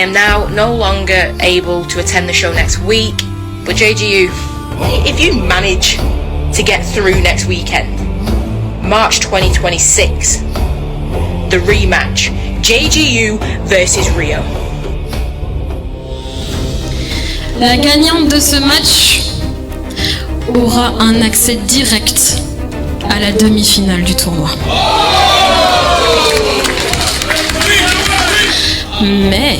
am now no longer able to attend the show next week. But JGU, if you manage to get through next weekend, March 2026, the rematch, JGU versus Rio. La gagnante de ce match aura un accès direct à la demi-finale du tournoi. Mais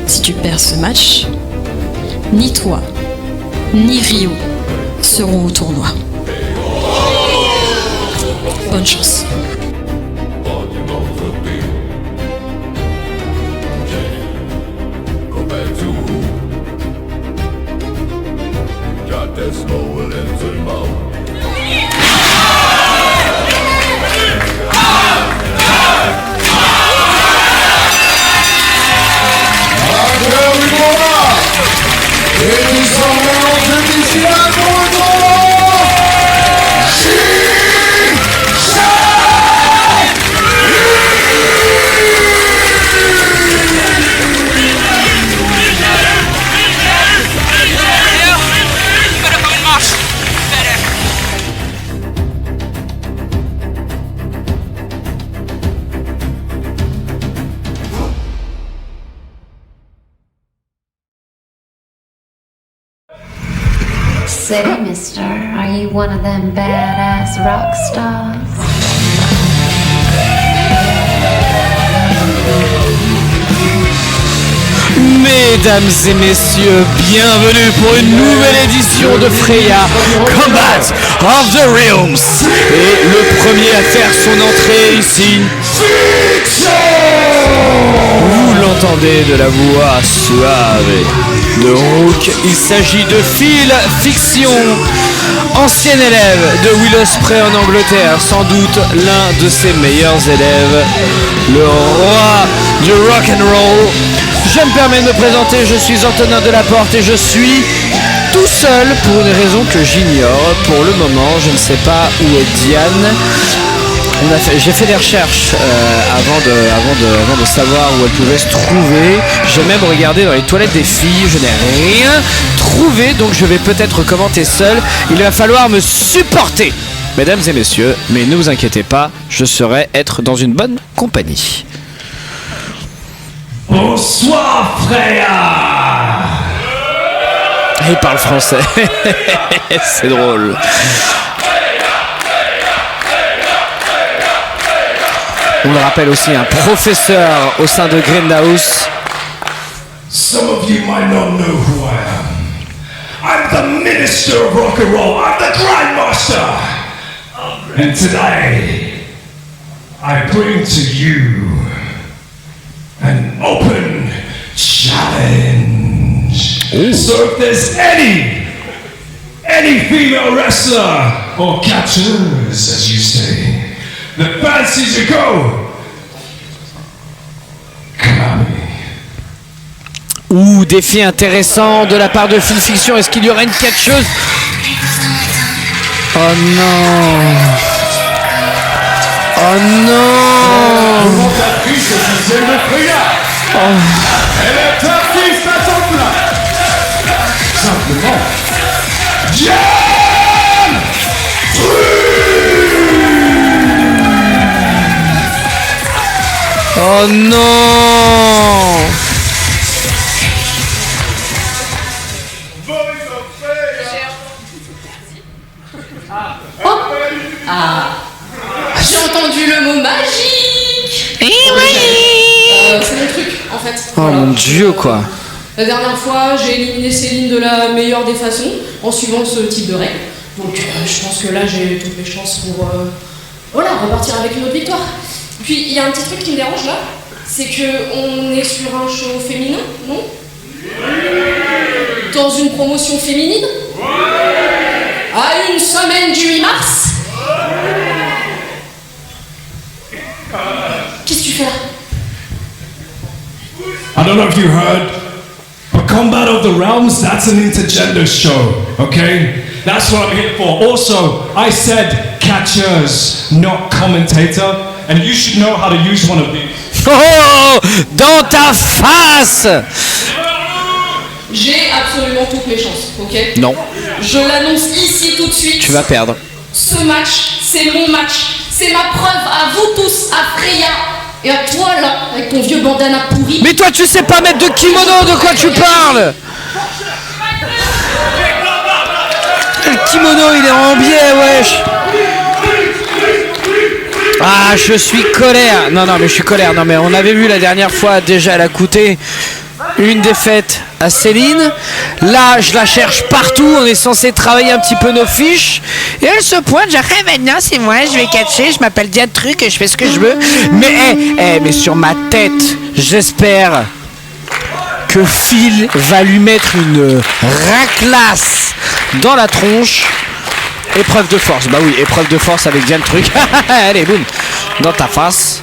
si tu perds ce match, ni toi, ni Rio seront au tournoi. Bonne chance. Say, mister, are you one of them badass rock stars? Mesdames et messieurs, bienvenue pour une nouvelle édition de Freya Combat of the Realms. Et le premier à faire son entrée ici, vous l'entendez de la voix suave de Rook. Il s'agit de Phil Fiction, ancien élève de Will Ospreay en Angleterre, sans doute l'un de ses meilleurs élèves, le roi du rock and roll. Je me permets de me présenter, je suis Antonin Delaporte et je suis tout seul pour une raison que j'ignore. Pour le moment, je ne sais pas où est Diane. J'ai fait des recherches avant de savoir où elle pouvait se trouver. J'ai même regardé dans les toilettes des filles, je n'ai rien trouvé, donc je vais peut-être commenter seul. Il va falloir me supporter, mesdames et messieurs, mais ne vous inquiétez pas, je saurai être dans une bonne compagnie. Bonsoir Freya. Il parle français. C'est drôle. On le rappelle aussi, un professeur au sein de Grindhouse. Some of you might not know who I am. I'm the Minister of Rock and Roll. I'm the Grandmaster. And today, I bring to you an open challenge. Ooh. So if there's any female wrestler or catchers, as you say, that fancies to go, come at me. Ouh, défi intéressant de la part de Phil Fiction. Est-ce qu'il y aura une catcheuse? Oh non. Oh non. Commentatrice officielle de Freya. Oh. Elle est artiste à son plat. Simplement, Diane Oh non. J'ai entendu le mot magique. C'est mon truc en fait. Oh Voilà. mon dieu quoi. La dernière fois, j'ai éliminé Céline de la meilleure des façons en suivant ce type de règles. Donc je pense que là j'ai toutes les chances pour repartir avec une autre victoire. Puis il y a un petit truc qui me dérange là, c'est que on est sur un show féminin, non? Dans une promotion féminine? À une semaine du 8 mars? Qu'est-ce que tu fais là? I don't know if you heard, but Combat of the Realms, that's an intergender show, okay? That's what I'm here for. Also, I said catchers, not commentator, and you should know how to use one of these. Oh, dans ta face. J'ai absolument toutes mes chances, ok? Non. Je l'annonce ici tout de suite. Tu vas perdre. Ce match, c'est mon match. C'est ma preuve à vous tous, à Freya. Et à toi là, avec ton vieux bandana pourri. Mais toi tu sais pas mettre de kimono, de quoi tu parles? Le kimono il est en biais, wesh. Ah, je suis colère. Non, mais je suis colère. Non, mais on avait vu la dernière fois, déjà, elle a coûté une défaite à Céline. Là, je la cherche partout. On est censé travailler un petit peu nos fiches. Et elle se pointe, genre, maintenant, c'est moi, je vais catcher. Je m'appelle Diane Truc et je fais ce que je veux. Mais, mais sur ma tête, j'espère que Phil va lui mettre une raclasse dans la tronche. Épreuve de force, bah oui, épreuve de force avec Diane Truc. Allez, boum, dans ta face.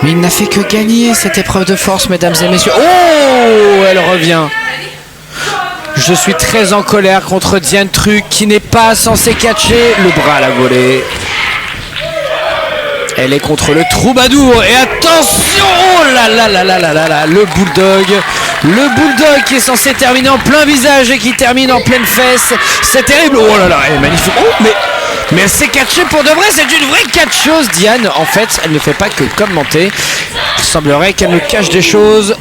Mais il n'a fait que gagner cette épreuve de force, mesdames et messieurs. Oh, elle revient. Je suis très en colère contre Diane Truc qui n'est pas censé catcher. Le bras à la volée. Elle est contre le troubadour. Et attention, oh là là là là là là là, le bulldog. Le bulldog qui est censé terminer en plein visage et qui termine en pleine fesse. C'est terrible. Oh là là, elle est magnifique. Oh, mais elle s'est catchée pour de vrai. C'est une vraie catcheuse, Diane. En fait, elle ne fait pas que commenter. Il semblerait qu'elle nous cache des choses.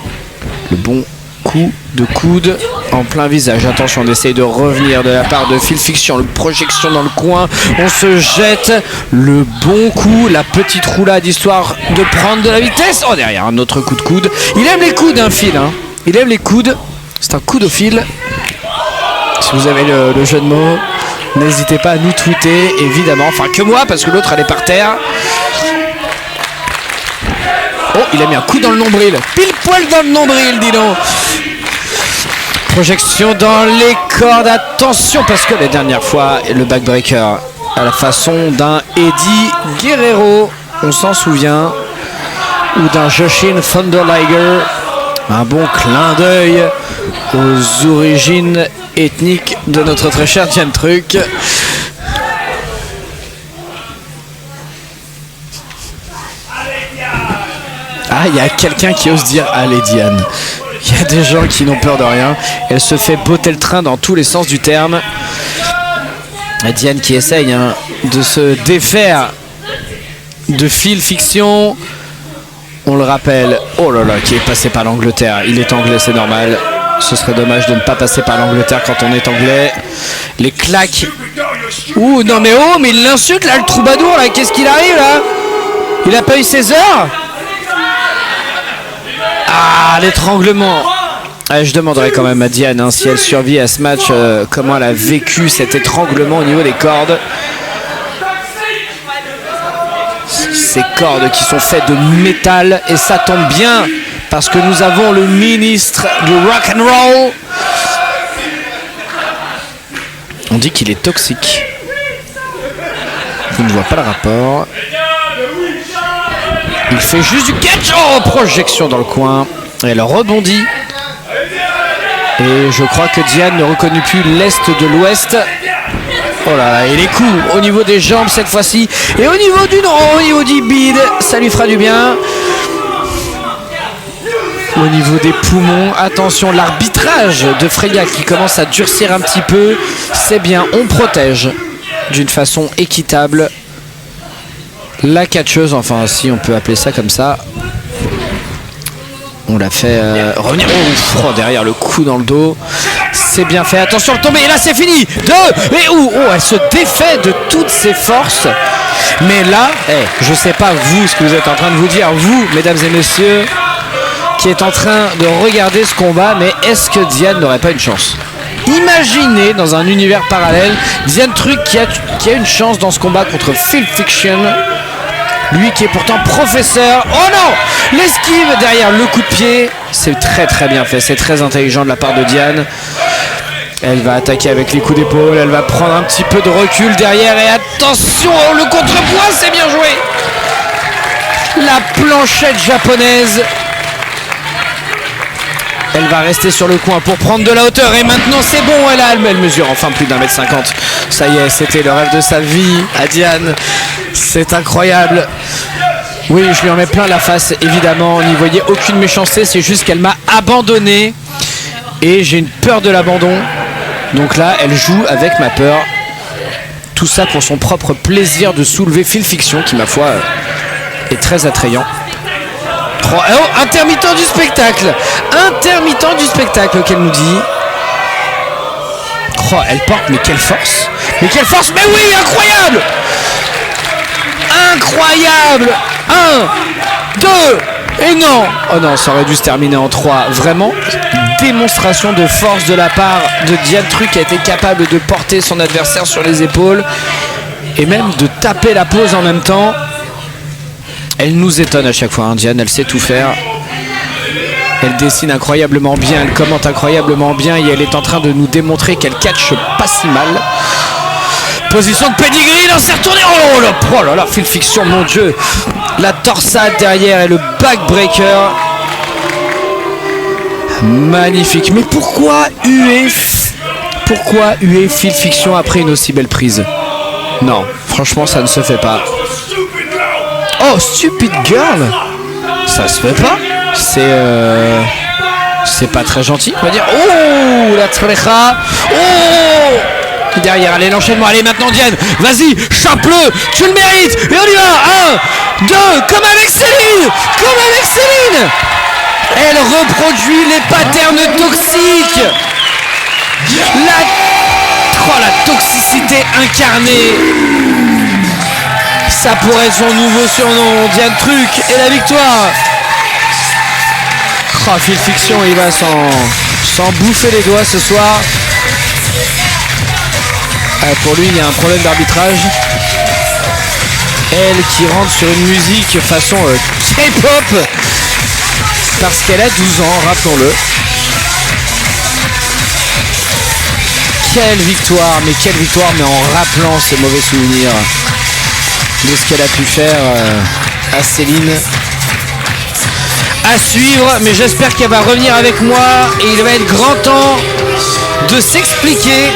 Le bon coup de coude en plein visage. Attention, on essaye de revenir de la part de Phil Fiction. Le projection dans le coin. On se jette. Le bon coup. La petite roulade histoire de prendre de la vitesse. Oh, derrière, un autre coup de coude. Il aime les coudes, hein, Phil, hein. Il aime les coudes, c'est un coudophile. Si vous avez le jeu de mots, n'hésitez pas à nous tweeter, évidemment. Enfin, que moi, parce que l'autre, elle est par terre. Oh, il a mis un coup dans le nombril. Pile poil dans le nombril, dis donc. Projection dans les cordes. Attention, parce que la dernière fois, le backbreaker, à la façon d'un Eddie Guerrero, on s'en souvient, ou d'un Joshin Thunder Liger. Un bon clin d'œil aux origines ethniques de notre très cher Diane Truc. Ah, il y a quelqu'un qui ose dire « Allez Diane ». Il y a des gens qui n'ont peur de rien. Elle se fait botter le train dans tous les sens du terme. Et Diane qui essaye de se défaire de Phil Fiction. On le rappelle, oh là là, qui est passé par l'Angleterre. Il est anglais, c'est normal. Ce serait dommage de ne pas passer par l'Angleterre quand on est anglais. Les claques. Ouh, non mais oh, mais il l'insulte là, le troubadour là. Qu'est-ce qu'il arrive là? Il a pas eu ses heures? Ah, l'étranglement. Ah, je demanderai quand même à Diane si elle survit à ce match, comment elle a vécu cet étranglement au niveau des cordes. Ces cordes qui sont faites de métal, et ça tombe bien parce que nous avons le ministre du rock and roll. On dit qu'il est toxique. Je ne vois pas le rapport. Il fait juste du catch. Oh, projection dans le coin. Elle rebondit. Et je crois que Diane ne reconnaît plus l'est de l'ouest. Oh là là, et les coups au niveau des jambes cette fois-ci. Et au niveau du bide, ça lui fera du bien. Au niveau des poumons, attention, l'arbitrage de Freya qui commence à durcir un petit peu. C'est bien, on protège d'une façon équitable la catcheuse, enfin si on peut appeler ça comme ça. On l'a fait revenir. Oh, derrière le coup dans le dos. C'est bien fait. Attention, le tombé. Et là, c'est fini. Et elle se défait de toutes ses forces. Mais là, je sais pas vous ce que vous êtes en train de vous dire, vous, mesdames et messieurs, qui êtes en train de regarder ce combat, mais est-ce que Diane n'aurait pas une chance? Imaginez dans un univers parallèle, Diane Truc qui a une chance dans ce combat contre Phil Fiction. Lui qui est pourtant professeur. Oh non! L'esquive derrière le coup de pied. C'est très très bien fait. C'est très intelligent de la part de Diane. Elle va attaquer avec les coups d'épaule. Elle va prendre un petit peu de recul derrière. Et attention, le contrepoids, c'est bien joué. La planchette japonaise. Elle va rester sur le coin pour prendre de la hauteur. Et maintenant, c'est bon. Elle mesure enfin plus d'1m50. Ça y est, c'était le rêve de sa vie à Diane. C'est incroyable. Oui, je lui en mets plein la face, évidemment. N'y voyez aucune méchanceté, c'est juste qu'elle m'a abandonné. Et j'ai une peur de l'abandon. Donc là, elle joue avec ma peur. Tout ça pour son propre plaisir de soulever Phil Fiction, qui, ma foi, est très attrayant. Oh, intermittent du spectacle. Intermittent du spectacle, qu'elle nous dit. Oh, elle porte, mais quelle force. Mais quelle force. Mais oui, incroyable. Incroyable. 1, 2, et non. Oh non, ça aurait dû se terminer en 3. Vraiment, démonstration de force de la part de Diane Truc, qui a été capable de porter son adversaire sur les épaules et même de taper la pose en même temps. Elle nous étonne à chaque fois, hein, Diane, elle sait tout faire. Elle dessine incroyablement bien, elle commente incroyablement bien et elle est en train de nous démontrer qu'elle catche pas si mal. Position de pedigree, là, c'est retourné. Oh là là, Phil Fiction, mon Dieu. La torsade derrière et le backbreaker. Magnifique. Mais pourquoi huer Phil Fiction après une aussi belle prise? Non, franchement, ça ne se fait pas. Oh, stupid girl. Ça se fait pas. C'est pas très gentil, on va dire. Oh, la treja. Oh. Derrière, allez, l'enchaînement, allez maintenant Diane, vas-y, chope-le, tu le mérites, et on y va, 1, 2, comme avec Céline. Elle reproduit les patterns toxiques. La toxicité incarnée. Ça pourrait être son nouveau surnom, Diane Truc, et la victoire. Oh, Phil Fiction, il va s'en bouffer les doigts ce soir. Pour lui, il y a un problème d'arbitrage. Elle qui rentre sur une musique façon K-pop parce qu'elle a 12 ans, rappelons-le. Quelle victoire, mais en rappelant ses mauvais souvenirs de ce qu'elle a pu faire à Céline. À suivre, mais j'espère qu'elle va revenir avec moi et il va être grand temps de s'expliquer.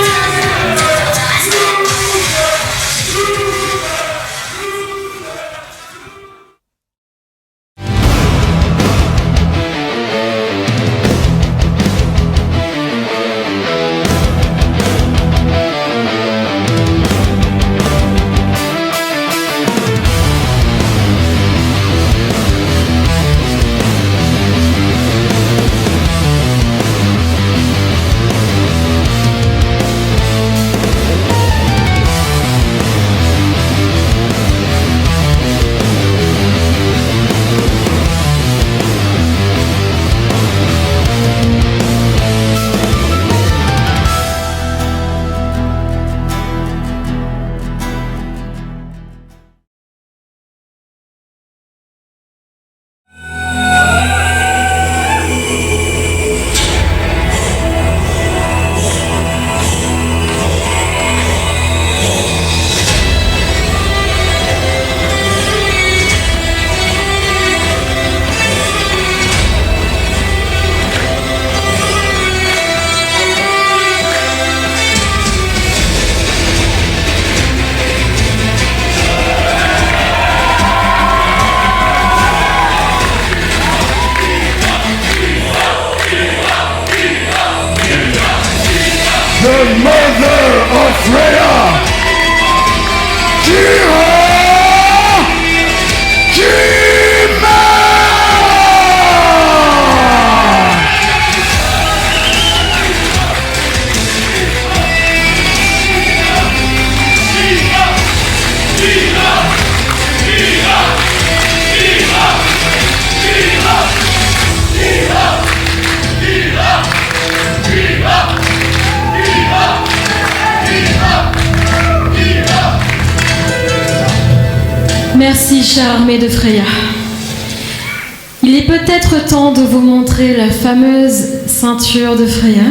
the mother of Freya! Kira! Kima! Merci, chère armée de Freya. Il est peut-être temps de vous montrer la fameuse ceinture de Freya.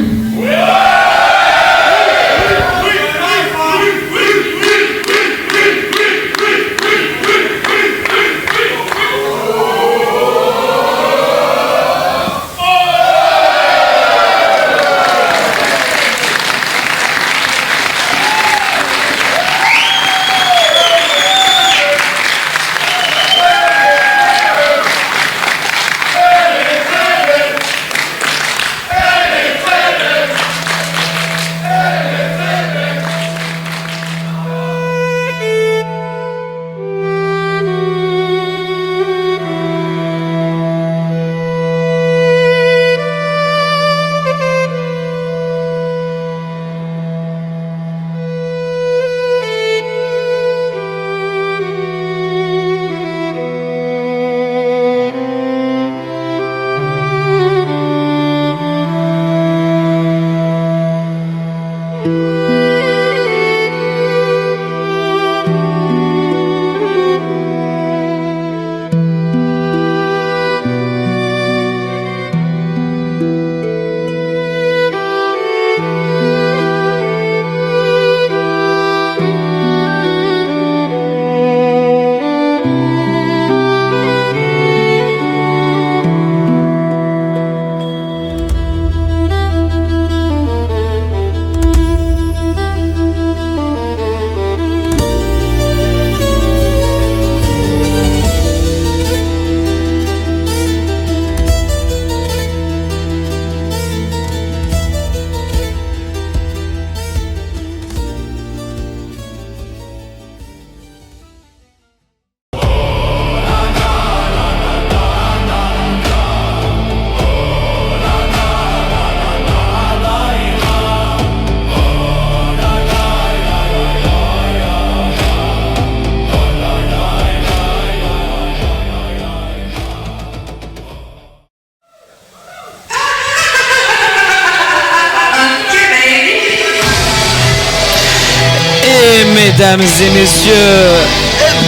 mesdames et messieurs.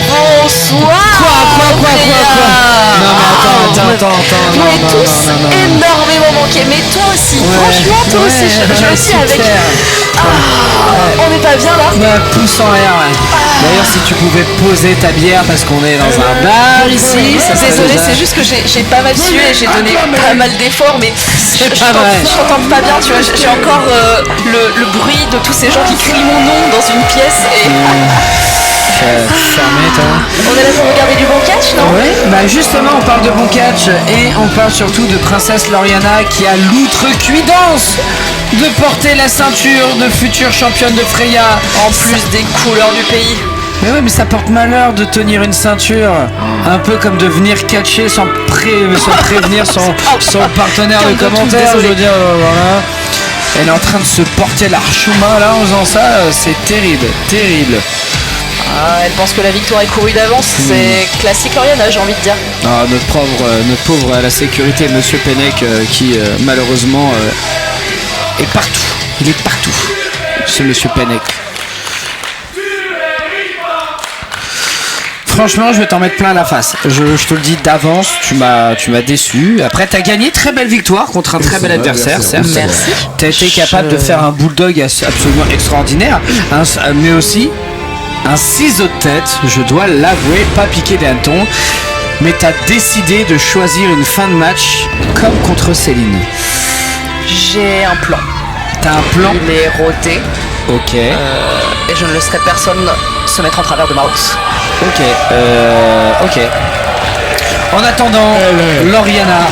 Bonsoir. Quoi Non mais attends. Vous m'avez tous énormément manqué, mais toi aussi. Franchement, toi aussi. Je suis avec. On n'est pas bien là. Ouais, pouce en l'air. Ouais. D'ailleurs, si tu pouvais poser ta bière parce qu'on est dans un bar ici. Ça serait Désolé, déjà- c'est juste que j'ai pas mal sué et j'ai donné pas mal d'efforts, mais je t'entends pas bien, tu vois. J'ai encore le bruit de tous ces gens qui crient mon nom dans une pièce et. Fermé, toi. On est là pour regarder du bon catch, non? Oui, bah justement on parle de bon catch et on parle surtout de Princesse Lauriana qui a l'outrecuidance de porter la ceinture de future championne de Freya. En plus des couleurs du pays. Mais ouais, mais ça porte malheur de tenir une ceinture, un peu comme de venir catcher sans prévenir son partenaire de commentaire, je veux dire, voilà. Elle est en train de se porter l'archouma là en faisant ça, c'est terrible. Ah, elle pense que la victoire est courue d'avance, c'est classique Lauriana, j'ai envie de dire. Ah, notre pauvre à la sécurité, Monsieur Pennec, qui malheureusement est partout. Il est partout, ce Monsieur Pennec. Franchement, je vais t'en mettre plein la face. Je te le dis d'avance, tu m'as déçu. Après, t'as gagné, très belle victoire contre un très bel adversaire, certes. Merci. T'as été capable de faire un bulldog absolument extraordinaire, mais aussi un ciseau de tête, je dois l'avouer, pas piqué des hannetons. Mais t'as décidé de choisir une fin de match comme contre Céline. J'ai un plan. T'as un plan? Il est rodé. Ok. Et je ne laisserai personne se mettre en travers de ma hausse. Ok. En attendant, Lauriana.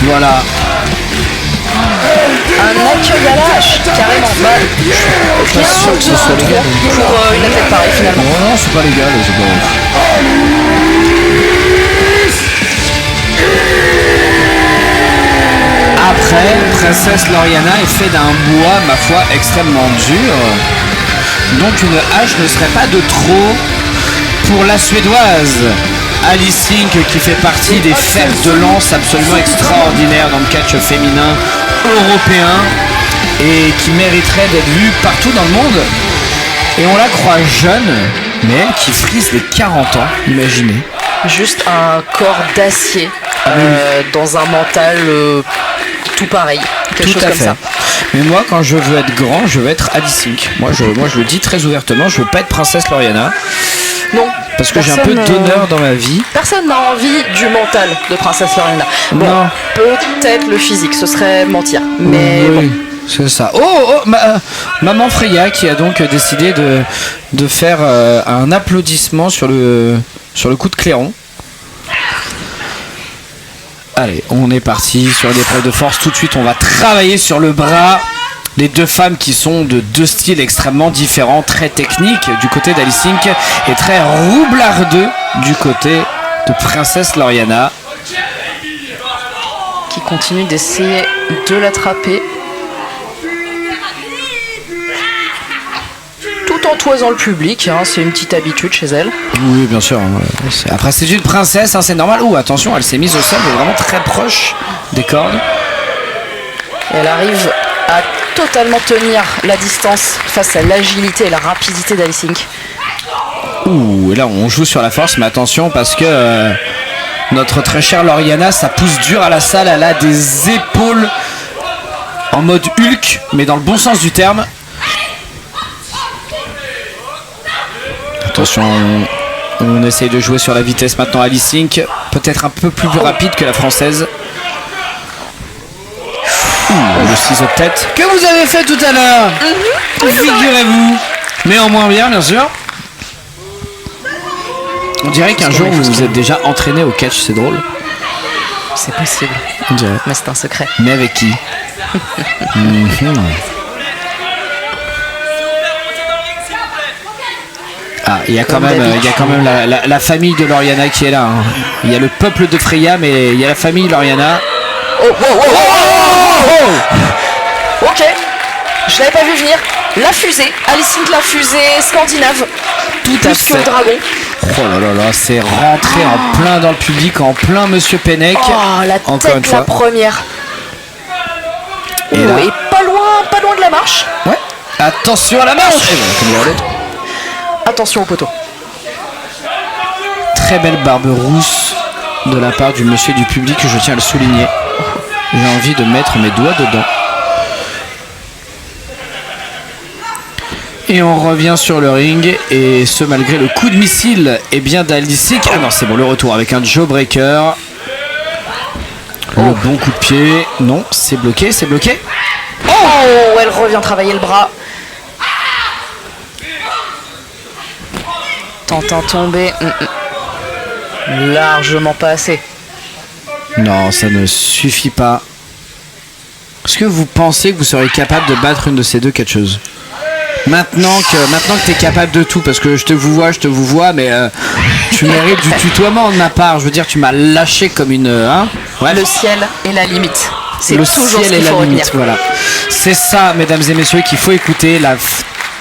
Voilà. Un accueil à la hache, carrément. Bah, rien Pas sûr que ce soit de légal. trop pour une athlète pareille finalement. Non, c'est pas légal, c'est pas. Après, Princesse Lauriana est fait d'un bois, ma foi, extrêmement dur. Donc une hache ne serait pas de trop pour la Suédoise. Alice Sink qui fait partie des fers de lance absolument extraordinaires dans le catch féminin européen et qui mériterait d'être vue partout dans le monde. Et on la croit jeune, mais elle qui frise les 40 ans, imaginez. Juste un corps d'acier dans un mental tout pareil, quelque chose Tout à comme fait. ça. Mais moi, quand je veux être grand, je veux être Alice Sink. Moi, je le dis très ouvertement, je veux pas être Princesse Lauriana. Non. Parce que j'ai un peu d'honneur dans ma vie. Personne n'a envie du mental de Princesse Lauriana. Bon, Non. peut-être le physique, ce serait mentir. Mais Oui, bon. c'est ça. Maman Freya qui a donc décidé de faire un applaudissement sur le coup de clairon. Allez, on est parti sur l'épreuve de force. Tout de suite, on va travailler sur le bras. Les deux femmes qui sont de deux styles extrêmement différents, très techniques du côté d'Alice Sink et très roublardeux du côté de Princesse Lauriana. Qui continue d'essayer de l'attraper. Tout en toisant le public, hein, c'est une petite habitude chez elle. Oui, bien sûr. Après, c'est une princesse, hein, c'est normal. Ouh, attention, elle s'est mise au sol, mais vraiment très proche des cordes. Et elle arrive à totalement tenir la distance face à l'agilité et la rapidité d'Alice Sink. Ouh, et là, on joue sur la force, mais attention parce que notre très chère Lauriana, ça pousse dur à la salle. Elle a des épaules en mode Hulk, mais dans le bon sens du terme. Attention, on essaye de jouer sur la vitesse maintenant. Alice Sink, peut-être un peu plus rapide que la française. Le ciseau de tête que vous avez fait tout à l'heure, figurez-vous, mais en moins bien sûr. On dirait qu'un jour vous vous êtes déjà entraîné au catch, c'est drôle. C'est possible, On dirait. mais c'est un secret. Mais avec qui? Ah, il y a quand même la famille de Lauriana qui est là. Hein. Il y a le peuple de Freya, mais il y a la famille Lauriana. Ok, je l'avais pas vu venir. La fusée, Alice Sink, la fusée scandinave. Tout à Plus que fait. le dragon. Oh là là là, c'est rentré en plein dans le public, en plein Monsieur Pennec. Oh, la Encore tête, une fois. la première. Et là- Et pas loin de la marche. Ouais. Attention à la manche. Attention au poteau. Très belle barbe rousse de la part du monsieur du public, je tiens à le souligner. J'ai envie de mettre mes doigts dedans. Et on revient sur le ring, et ce malgré le coup de missile d'Alice Inc. Ah non, c'est bon, le retour avec un Jawbreaker. Le bon coup de pied. Non, c'est bloqué, c'est bloqué. Oh, elle revient travailler le bras. Tentant tomber. Largement pas assez. Non, ça ne suffit pas. Est-ce que vous pensez que vous serez capable de battre une de ces deux catcheuses ? Maintenant que tu es capable de tout, parce que je te vous vois, mais tu mérites du tutoiement de ma part. Je veux dire, tu m'as lâché comme une... Ouais. Le ciel est la limite. C'est le toujours ciel ce qu'il est la faut limite, retenir. voilà. C'est ça, mesdames et messieurs, qu'il faut écouter.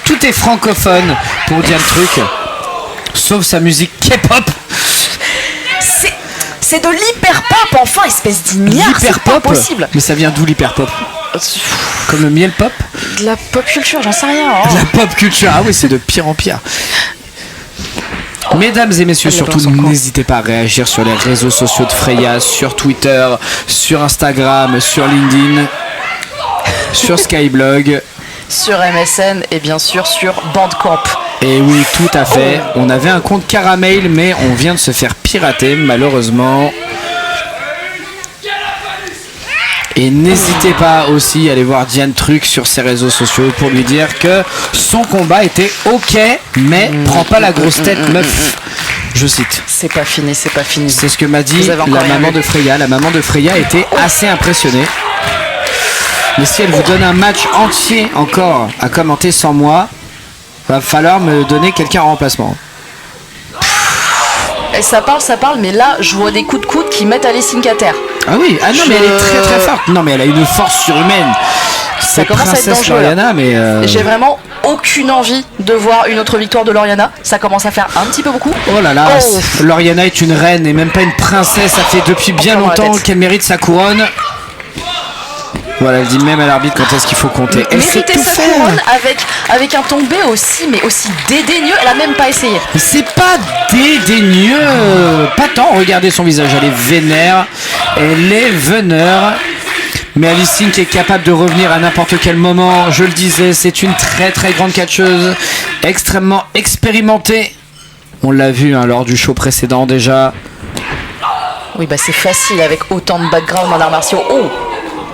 Tout est francophone pour dire le truc, sauf sa musique K-pop. C'est de l'hyper-pop, enfin, espèce d'ignare, c'est pas possible. Mais ça vient d'où l'hyper-pop ? Comme le miel pop ? De la pop culture, j'en sais rien. De la pop culture, ah oui, c'est de pire en pire. Mesdames et messieurs, surtout n'hésitez pas à réagir sur les réseaux sociaux de Freya, sur Twitter, sur Instagram, sur LinkedIn, sur Skyblog, sur MSN et bien sûr sur Bandcamp. Et oui, tout à fait. On avait un compte Caramel, mais on vient de se faire pirater, malheureusement. Et n'hésitez pas aussi à aller voir Diane Truc sur ses réseaux sociaux pour lui dire que son combat était ok, mais prends pas la grosse tête, meuf. Je cite. C'est pas fini, c'est pas fini. C'est ce que m'a dit la maman de Freya. La maman de Freya était assez impressionnée. Mais si elle vous donne un match entier encore à commenter sans moi, va falloir me donner quelqu'un en remplacement. Et ça parle, mais là, je vois des coups de coude qui mettent Alice Inc à terre. Ah oui, ah non, mais elle est très très forte. Non, mais elle a une force surhumaine. Ça commence à être dangereux. Loriana, mais j'ai vraiment aucune envie de voir une autre victoire de Loriana. Ça commence à faire un petit peu beaucoup. Oh là là, Loriana est une reine et même pas une princesse. Ça fait depuis bien longtemps qu'elle mérite sa couronne. Voilà, elle dit même à l'arbitre quand est-ce qu'il faut compter. Elle sait tout faire. Couronne avec un tombé aussi, mais aussi dédaigneux. Elle a même pas essayé. C'est pas dédaigneux, pas tant. Regardez son visage, elle est vénère, elle est veneur. Mais Alice Inc est capable de revenir à n'importe quel moment. Je le disais, c'est une très très grande catcheuse, extrêmement expérimentée. On l'a vu lors du show précédent déjà. Oui, bah c'est facile avec autant de background en arts martiaux. Oh.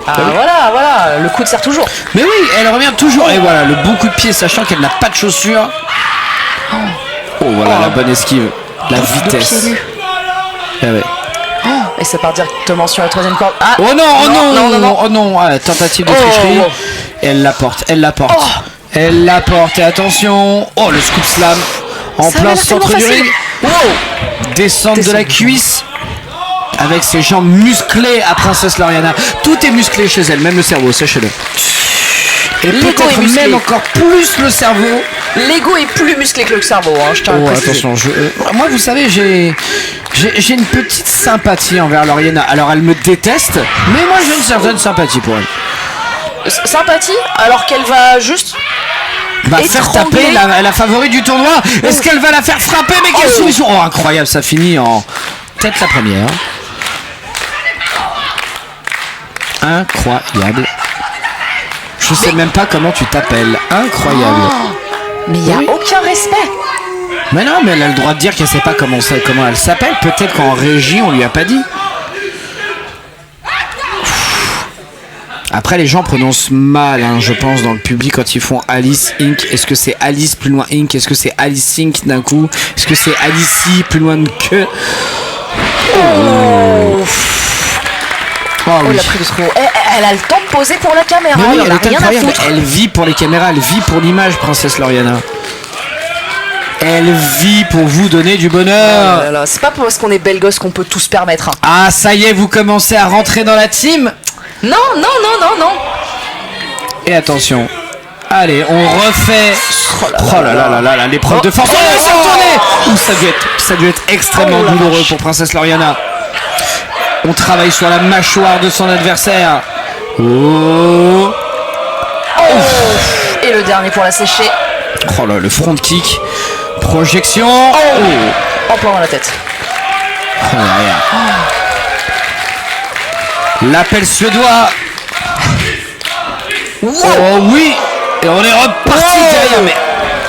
Ah voilà, le coup de serre toujours. Mais oui, elle revient toujours. Et voilà, le bon coup de pied, sachant qu'elle n'a pas de chaussures. Oh voilà, la bonne esquive, la vitesse. Ah ouais. Et ça part directement sur la troisième corde. Ah. Oh non. Ah, tentative de tricherie. Elle la porte. Elle la porte. Et attention. Oh, le scoop slam en plein centre du ring. Descente de la cuisse. Avec ses jambes musclées à Princesse Loriana. Tout est musclé chez elle, même le cerveau, sachez-le. Et peut-être même encore plus le cerveau. L'ego est plus musclé que le cerveau, je tiens à préciser. Attention, moi vous savez, j'ai une petite sympathie envers Loriana. Alors elle me déteste, mais moi j'ai une certaine sympathie pour elle. Sympathie alors qu'elle va juste... faire taper la favorite du tournoi. Est-ce qu'elle va la faire frapper? Mais quelle solution! Oh, incroyable, ça finit en tête la première. Incroyable. Je sais même pas comment tu t'appelles. Incroyable. Mais il n'y a aucun respect. Mais non, mais elle a le droit de dire qu'elle sait pas comment elle s'appelle. Peut-être qu'en régie on lui a pas dit. Après les gens prononcent mal, je pense, dans le public quand ils font Alice Inc. Est-ce que c'est Alice plus loin Inc? Est-ce que c'est Alice Inc d'un coup? Est-ce que c'est Alicie plus loin que... Oh oui. Elle a pris le trou. Elle a le temps de poser pour la caméra. Mais oui, elle elle a est rien à incroyable. foutre. Elle vit pour les caméras, elle vit pour l'image, Princesse Loriana. Elle vit pour vous donner du bonheur. Oh là là, c'est pas parce qu'on est belle gosse qu'on peut tout se permettre. Ah, ça y est, vous commencez à rentrer dans la team? Non. Et attention. Allez, on refait. Oh là là, l'épreuve de force. Oh, c'est retourné. Ça a dû être extrêmement douloureux pour Princesse Loriana. On travaille sur la mâchoire de son adversaire. Et Et le dernier pour la sécher. Oh là, le front kick. Projection. En plein dans la tête. Oh, derrière. L'appel suédois. Wow. Oh oui. Et on est reparti derrière.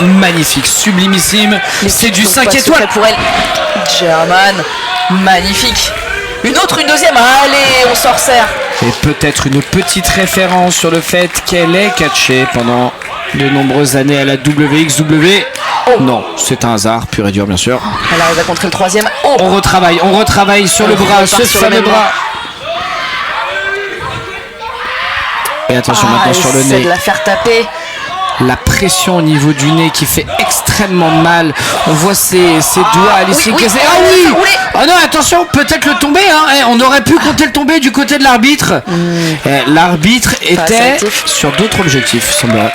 Mais magnifique, sublimissime. C'est du 5 étoiles pour elle. German, magnifique. Une deuxième. Allez, on s'en resserre. Et peut-être une petite référence sur le fait qu'elle est catchée pendant de nombreuses années à la WXW. Non, c'est un hasard, pur et dur bien sûr. Elle arrive à contrer le troisième. On retravaille sur le bras, ce fameux bras. Et attention maintenant sur le nez. De la faire taper. La pression au niveau du nez qui fait extrêmement mal. On voit ses doigts aller s'écraser. Ah oui. Ah non, attention, peut-être le tomber. Hein. On aurait pu compter le tomber du côté de l'arbitre. L'arbitre était sur d'autres objectifs, semblerait.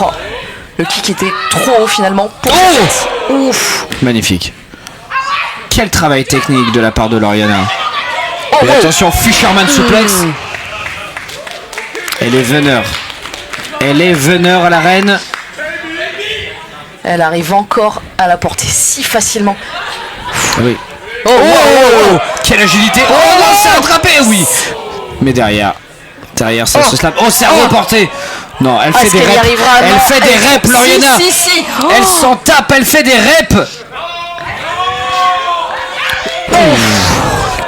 Oh, le kick était trop haut finalement. Ouf. Magnifique. Quel travail technique de la part de Lauriana. Et attention, Fisherman suplex. Elle est veneur à la reine. Elle arrive encore à la porter si facilement. Oui. Quelle agilité. Oh non, c'est attrapé, oui. Mais derrière ça se slap. Oh, c'est reporté. Non, elle fait des reps. Elle fait des reps, Lauriana. Si. Elle s'en tape, elle fait des reps.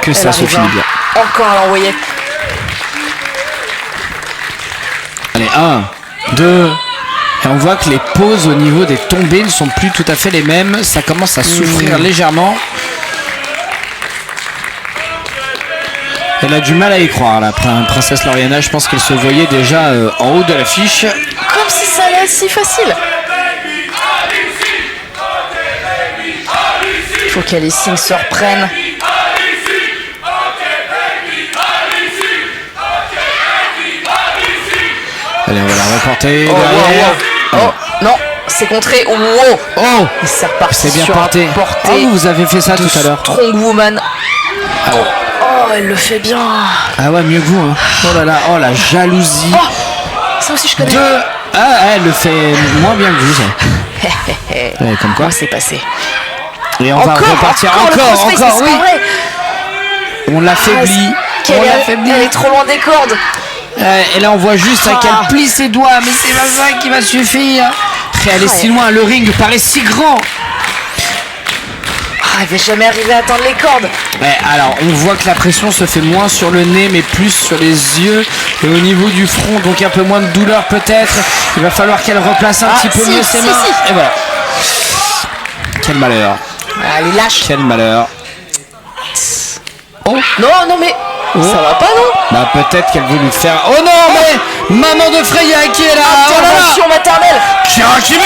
Que ça se finit bien. Encore à l'envoyer. Allez, 1, 2. Et on voit que les pauses au niveau des tombées ne sont plus tout à fait les mêmes. Ça commence à souffrir légèrement. Elle a du mal à y croire, la princesse Lauriana. Je pense qu'elle se voyait déjà en haut de l'affiche. Comme si ça allait être si facile. Il faut qu'Alicing se reprenne. Allez, on va la reporter derrière. Oh, non, c'est contré. Oh, c'est reparti. C'est bien porté. Vous avez fait ça tout à l'heure. Strong Woman. Oh, elle le fait bien. Ah ouais, mieux que vous. Hein. Oh là là, oh la jalousie. Ça aussi je connais. Elle le fait moins bien que vous. Ça. Ouais, comme quoi. C'est passé. Et on va repartir encore, oui. On l'affaiblit. Elle est trop loin des cordes. Et là on voit juste qu'elle plie ses doigts, mais c'est pas ça qui va suffire. Elle est si loin, le ring paraît si grand. Elle va jamais arriver à atteindre les cordes. Alors on voit que la pression se fait moins sur le nez, mais plus sur les yeux et au niveau du front, donc un peu moins de douleur peut-être. Il va falloir qu'elle replace un petit peu mieux ses mains. Et voilà. Quel malheur. Allez, lâche. Quel malheur. Oh non mais ça va pas, non? Bah peut-être qu'elle veut lui faire. Oh non, mais maman de Freya qui est là. Intervention maternelle. Kirachima.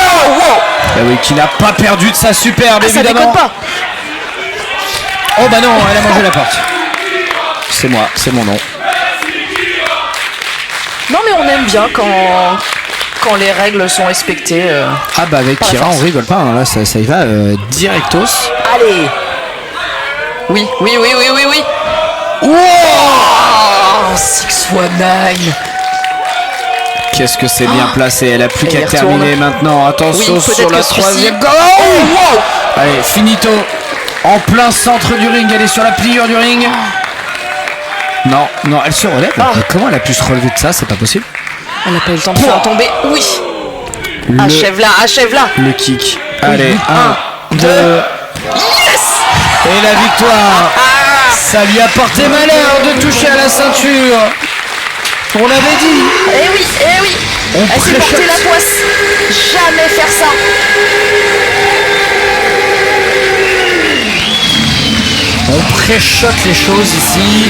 Bah oui, qui n'a pas perdu de sa superbe, évidemment. Ça déconne pas. Oh bah non, elle a mangé la porte. C'est moi, c'est mon nom. Non mais on aime bien quand les règles sont respectées. Ah bah avec Kira on rigole pas, hein. Là ça y va directos. Allez. Oui. Wow, 619. Qu'est-ce que c'est bien placé. Elle a plus qu'à terminer maintenant. Attention sur la troisième. Wow. Allez, finito. En plein centre du ring. Elle est sur la pliure du ring. Non, elle se relève. Comment elle a pu se relever de ça? C'est pas possible. Elle n'a pas eu le temps de faire tomber. Oui. Achève-la. Le kick. Allez, 1, 2. Yes. Et la victoire. Ça lui a porté malheur de toucher à la ceinture. On l'avait dit. Eh oui. Elle s'est porté la poisse. Jamais faire ça. On préchote les choses ici.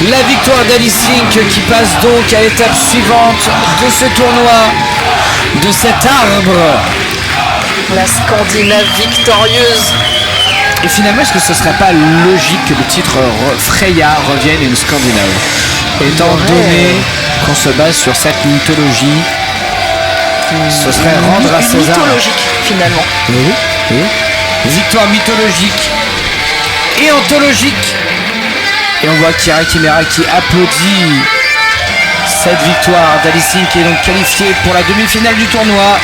La victoire d'Alicing qui passe donc à l'étape suivante de ce tournoi, de cet arbre. La Scandinave victorieuse. Et finalement, est-ce que ce serait pas logique que le titre Freya revienne une Scandinave, étant donné qu'on se base sur cette mythologie? Ce serait rendre à César. Mythologique finalement. Oui. Victoire mythologique et anthologique. Et on voit Kira Kimera qui applaudit Cette victoire d'Alice In qui est donc qualifiée pour la demi-finale du tournoi.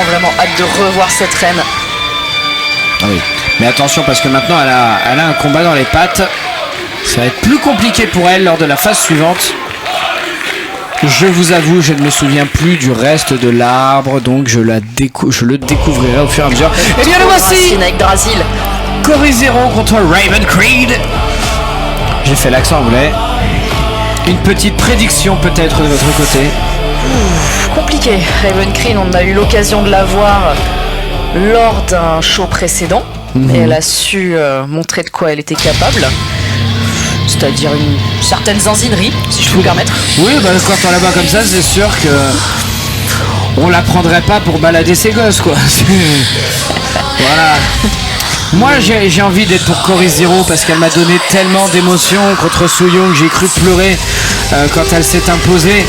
Vraiment hâte de revoir cette reine. Ah oui. Mais attention parce que maintenant elle a un combat dans les pattes. Ça va être plus compliqué pour elle lors de la phase suivante. Je vous avoue, je ne me souviens plus du reste de l'arbre, donc je le découvrirai au fur et à mesure. Et bien le voici avec Drasil. Corey Zero contre Raven Creed. J'ai fait l'accent anglais. Une petite prédiction peut-être de votre côté. Compliqué. Raven Creed, on a eu l'occasion de la voir lors d'un show précédent. Et elle a su montrer de quoi elle était capable. C'est-à-dire une certaine zinzinerie, si je peux me permettre. Oui, bah, quand on la voit comme ça, c'est sûr que on la prendrait pas pour balader ses gosses, quoi. Voilà. Moi, j'ai envie d'être pour Corey Zero parce qu'elle m'a donné tellement d'émotions contre Su Yung. J'ai cru pleurer quand elle s'est imposée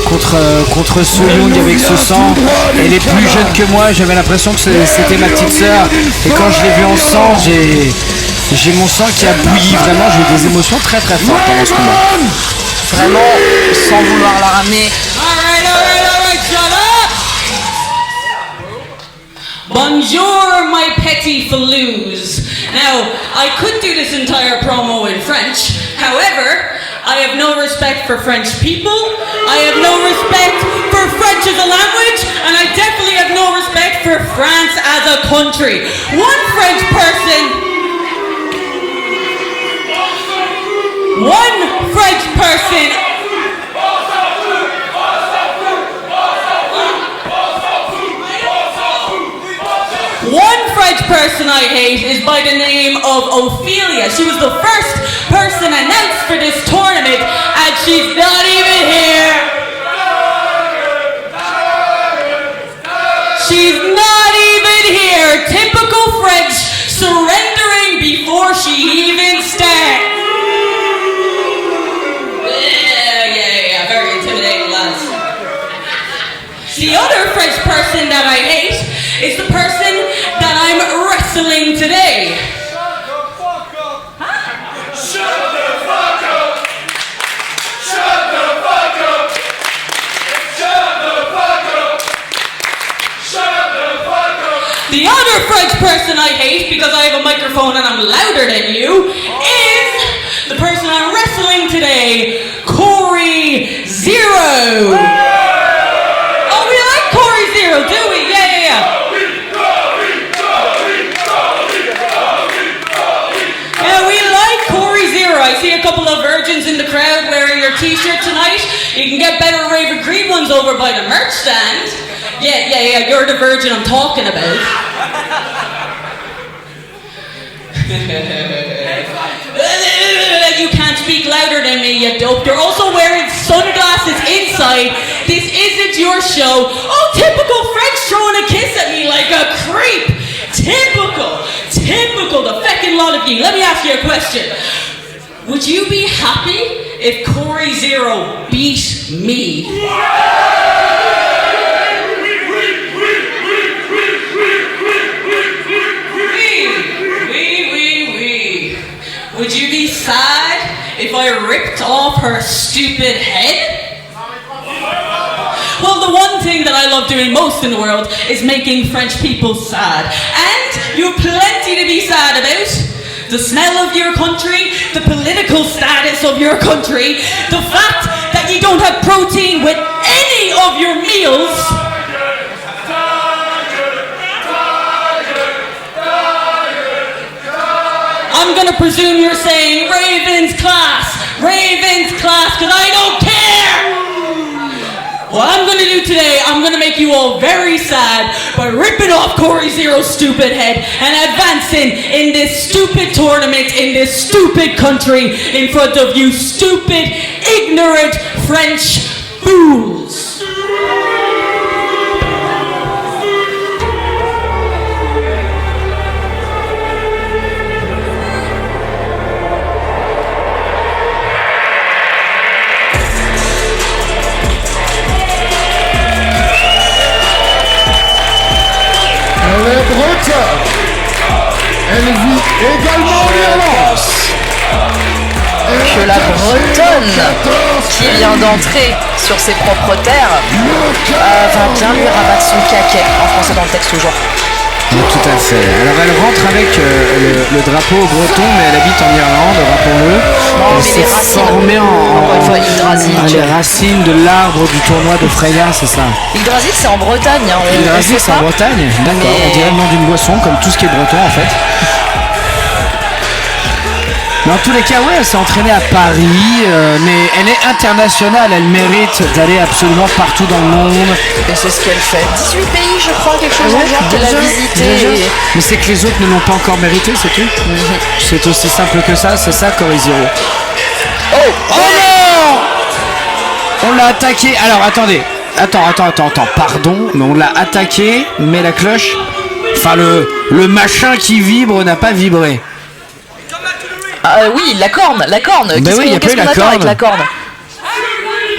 contre Su Yung avec ce sang. Elle est plus jeune que moi, j'avais l'impression que c'était ma petite sœur. Et quand je l'ai vue en sang, j'ai mon sang qui a bouilli. Vraiment, j'ai eu des émotions très très fortes pendant ce combat. Vraiment, sans vouloir la ramener. Alright, shut up! Bonjour, my petty faloos. Now, I could do this entire promo in French. However, I have no respect for French people. I have no respect for French as a language. And I definitely have no respect for France as a country. One French person I hate is by the name of Ophelia. She was the first person announced for this tournament and she's not even here. She's not even here. Typical French, surrendering before she even starts. Yeah, very intimidating, lads. The other French person that I hate is the person that I'm wrestling today. Shut the fuck up! Shut the fuck up! Shut the fuck up! Shut the fuck up! Shut the fuck up! The other French person I hate, because I have a microphone and I'm louder than you, is the person I'm wrestling today, Corey Zero. Oh, we like Corey Zero, do we? Yeah. I see a couple of virgins in the crowd wearing your t-shirt tonight. You can get better Raven Creed ones over by the merch stand. Yeah, you're the virgin I'm talking about. You can't speak louder than me, you dope. You're also wearing sunglasses inside. This isn't your show. Oh, typical French throwing a kiss at me like a creep. Typical, the feckin' lot of you. Let me ask you a question. Would you be happy if Corey Zero beat me? Oui. Would you be sad if I ripped off her stupid head? Well, the one thing that I love doing most in the world is making French people sad. And you have plenty to be sad about. The smell of your country, the political status of your country, the fact that you don't have protein with any of your meals. I'm gonna presume you're saying Ravens class, because I don't care! What I'm gonna do today, I'm gonna make you all very sad by ripping off Corey Zero's stupid head and advancing in this stupid tournament in this stupid country in front of you stupid, ignorant French fools. Bretagne. Que la Bretonne, qui vient d'entrer sur ses propres terres, va bien lui rabattre son caquet, en français dans le texte toujours. Tout à fait. Alors elle rentre avec le drapeau breton, mais elle habite en Irlande, rappelons-le. Elle s'est formée les racines de l'arbre du tournoi de Freya, c'est ça. Yggdrasil, c'est en Bretagne. Hein, Yggdrasil, c'est en Bretagne. D'accord. On dirait le nom d'une boisson, comme tout ce qui est breton en fait. Mais en tous les cas, ouais, elle s'est entraînée à Paris, mais elle est internationale, elle mérite d'aller absolument partout dans le monde. Et c'est ce qu'elle fait. 18 pays, je crois, quelque chose en genre qu'elle a visité. Mais c'est que les autres ne l'ont pas encore mérité, c'est tout. C'est aussi simple que ça, c'est ça, Cory Zero. Oh non! On l'a attaqué. Alors attendez. Attends. Pardon, mais on l'a attaqué, mais la cloche, enfin le machin qui vibre n'a pas vibré. Oui, la corne. Qu'est-ce oui, qu'on attend avec la corne?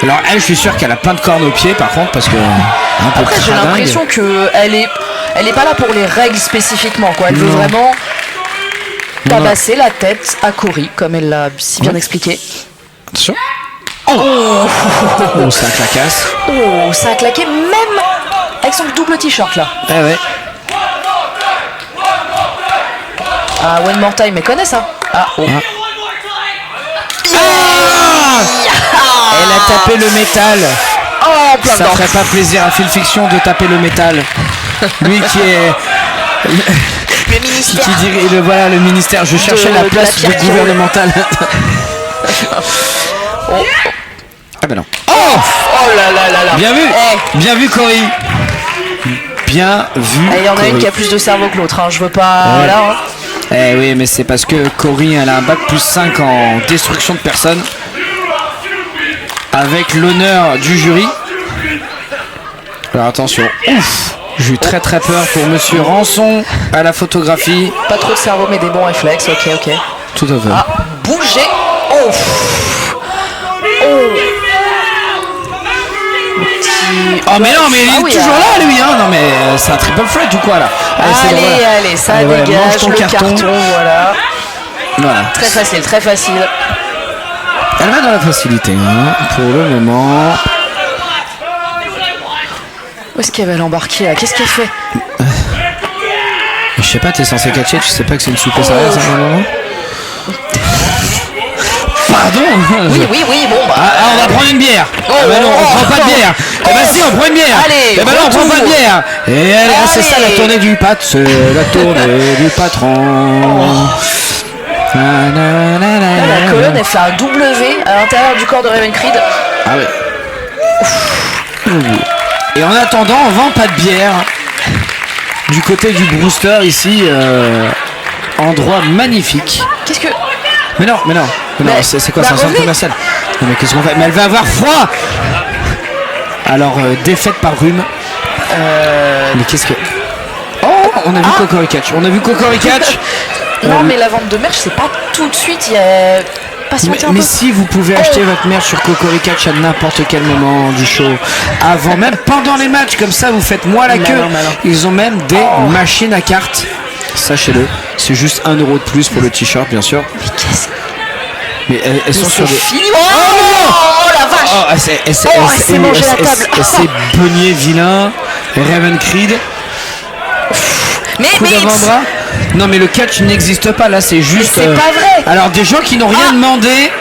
Alors elle, je suis sûr qu'elle a plein de cornes aux pieds par contre, parce que après j'ai l'impression que elle est pas là pour les règles spécifiquement quoi. Elle veut vraiment tabasser la tête à Cory, comme elle l'a si bien expliqué. Attention. Ça clacasse. Ça a claqué même avec son double t-shirt là. Ouais. Ah, One More Time, elle connaît ça. Elle a tapé le métal. Plein ça ferait pas plaisir à Phil Fiction de taper le métal. Lui qui est le ministère. Qui dirige le ministère. Je cherchais la place gouvernementale. Ah ben non. Oh là. Bien vu Cory. Bien vu. Il y en a une qui a plus de cerveau que l'autre. Je veux pas. Ouais. Voilà. Oui, mais c'est parce que Cory elle a un bac +5 en destruction de personnes. Avec l'honneur du jury. Alors attention. Ouf. J'ai eu très peur pour Monsieur Rançon à la photographie. Pas trop de cerveau mais des bons réflexes. Ok. Tout à fait. Bouger. Oh mais non, mais il est toujours là lui hein. Non mais c'est un triple threat ou quoi là? Allez, ça dégage mange ton le carton, voilà. Très facile. Elle va dans la facilité hein, pour le moment. Où est-ce qu'elle va l'embarquer là? Qu'est-ce qu'elle fait? Je sais pas, t'es censé catcher, tu sais pas que c'est une soupe salade à un moment? Pardon. Oui, bon bah. On va prendre une bière. Non, on prend pas de bière. Si, on prend une bière. Allez, non, on prend pas de bière. Et allez, c'est ça la tournée du c'est la tournée du patron. La colonne elle fait un W à l'intérieur du corps de Raven Creed. Ah ouais. Et en attendant, on vend pas de bière du côté du Brewster ici, endroit magnifique. Qu'est-ce que... Mais non, c'est quoi, c'est un centre commercial? Non mais qu'est-ce qu'on fait? Mais elle va avoir froid. Alors défaite par rhume. Mais qu'est-ce que... on a vu Cocorico Catch. Non mais la vente de merch c'est pas tout de suite, il y a... Mais si vous pouvez acheter votre merch sur Cocorico Catch à n'importe quel moment du show, avant même pendant les matchs, comme ça vous faites moins la queue. Ils ont même des machines à cartes. Sachez-le, c'est juste 1€ de plus pour le t-shirt bien sûr. Mais qu'est-ce... Mais elles sont sur des... Oh la vache! Elle s'est mangé la table. Elle s'est beugné vilain. Raven Creed. Coup d'avant-bras. Non mais le catch n'existe pas là, c'est juste... C'est pas vrai. Alors des gens qui n'ont rien demandé.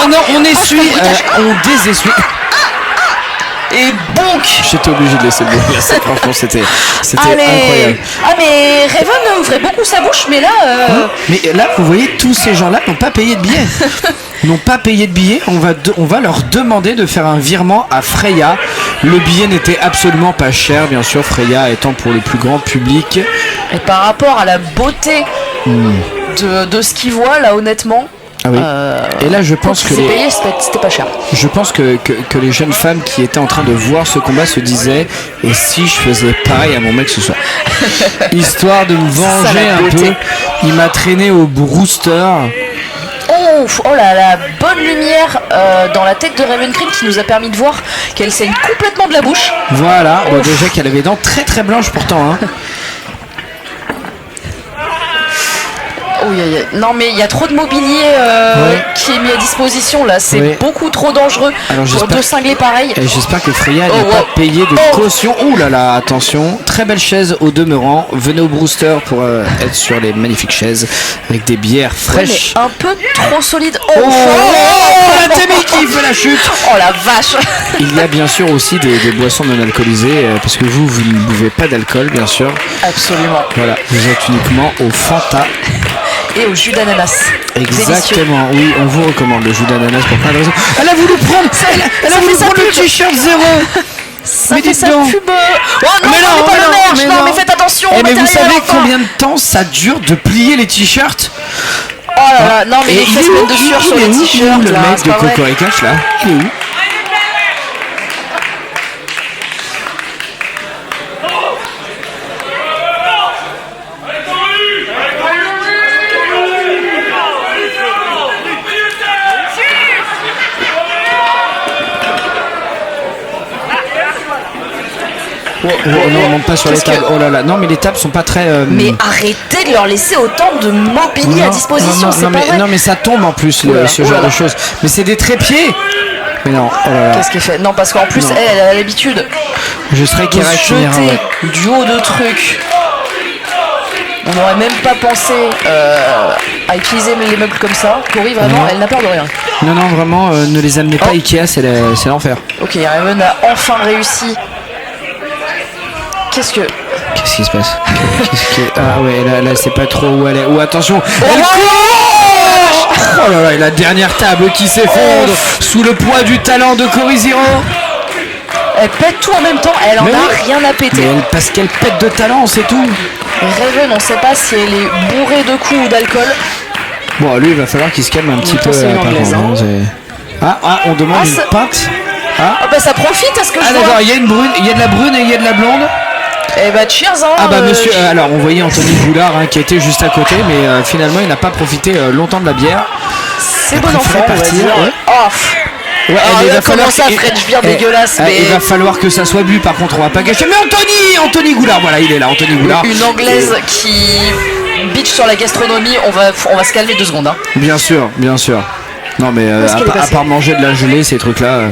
Oh non, on essuie. On désessuie. Et bonk! J'étais obligé de laisser le bruit. Franchement, c'était incroyable. Mais Raven ouvrait beaucoup sa bouche, mais là... Mais là, vous voyez, tous ces gens-là n'ont pas payé de billets. On va leur demander de faire un virement à Freya. Le billet n'était absolument pas cher, bien sûr, Freya étant pour le plus grand public. Et par rapport à la beauté de ce qu'ils voient, là, honnêtement... Ah oui. Et là, je pense que c'était pas cher. Je pense que les jeunes femmes qui étaient en train de voir ce combat se disaient, et si je faisais pareil à mon mec ce soir, histoire de me venger un peu. Il m'a traîné au Brewster. Oh là la bonne lumière dans la tête de Raven Creed qui nous a permis de voir qu'elle saigne complètement de la bouche. Voilà. Bon, déjà qu'elle avait des dents très blanches pourtant. Hein. Oui, non mais il y a trop de mobilier qui est mis à disposition là, c'est beaucoup trop dangereux pour deux cinglés pareils. Et j'espère que Freya n'a pas payé de caution. Ouh là là, attention, très belle chaise au demeurant. Venez au Brewster pour être sur les magnifiques chaises avec des bières fraîches. Ouais, un peu trop solide. La Tammy qui fait la chute. Oh la vache. Il y a bien sûr aussi des boissons non alcoolisées parce que vous ne buvez pas d'alcool bien sûr. Absolument. Voilà, vous êtes uniquement au Fanta et au jus d'ananas. Exactement, oui, on vous recommande le jus d'ananas pour plein de raisons. Elle a voulu prendre, elle a voulu prendre le t-shirt zéro. Ça fait sa pub. Oh non, mais non, pas le merch. Non, mais faites attention. Mais vous savez combien de temps ça dure de plier les t-shirts? Oh là là, non mais il fait semaine de sueur sur les t-shirts. Le mec de Coco et Catch là, il est où? Non, on monte pas sur les tables. Oh là là, non mais les tables sont pas très. Mais arrêtez de leur laisser autant de mobilier à disposition, c'est pas vrai. Non mais ça tombe en plus ce genre de choses. Mais c'est des trépieds. Mais non, oh là là. Qu'est-ce qu'elle fait? Non parce qu'en plus elle a l'habitude. Je serais qu'elle jeter du haut de trucs. On n'aurait même pas pensé à utiliser les meubles comme ça. Cory vraiment, elle n'a peur de rien. Non vraiment, ne les amenez pas Ikea, c'est l'enfer. Ok, Raven a enfin réussi. Qu'est-ce qui se passe? Ah ouais, là c'est pas trop où elle est. Oh attention, oh là là, et la dernière table qui s'effondre sous le poids du talent de Cory Zero. Elle pète tout en même temps, elle en a rien à péter. Parce qu'elle pète de talent, c'est tout. Raven, on sait pas si elle est bourrée de coups ou d'alcool. Bon, lui il va falloir qu'il se calme un petit peu. On demande une pinte. Ah bah ça profite à ce que je vois. D'accord, il y a une brune, il y a de la brune et il y a de la blonde. Eh bah cheers hein. Ah bah monsieur, alors on voyait Anthony Goulard qui était juste à côté, mais finalement il n'a pas profité longtemps de la bière. C'est bon enfant, on va dire. Ouais, il va falloir ça French beer dégueulasse. Mais... Il va falloir que ça soit bu, par contre on va pas gâcher. Mais Anthony Goulard, voilà il est là, Anthony Goulard. Une anglaise qui bitch sur la gastronomie, on va se calmer 2 secondes. Hein. Bien sûr. Non mais à part manger de la gelée, ces trucs là.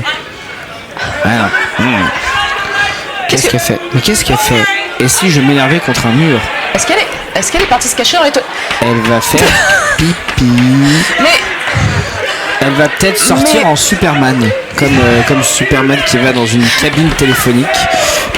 Qu'est-ce qu'elle fait? Mais qu'est-ce qu'elle fait? Et si je m'énervais contre un mur? Est-ce qu'elle est partie se cacher dans les toilettes? Elle va faire pipi. Mais elle va peut-être sortir en Superman, comme Superman qui va dans une cabine téléphonique.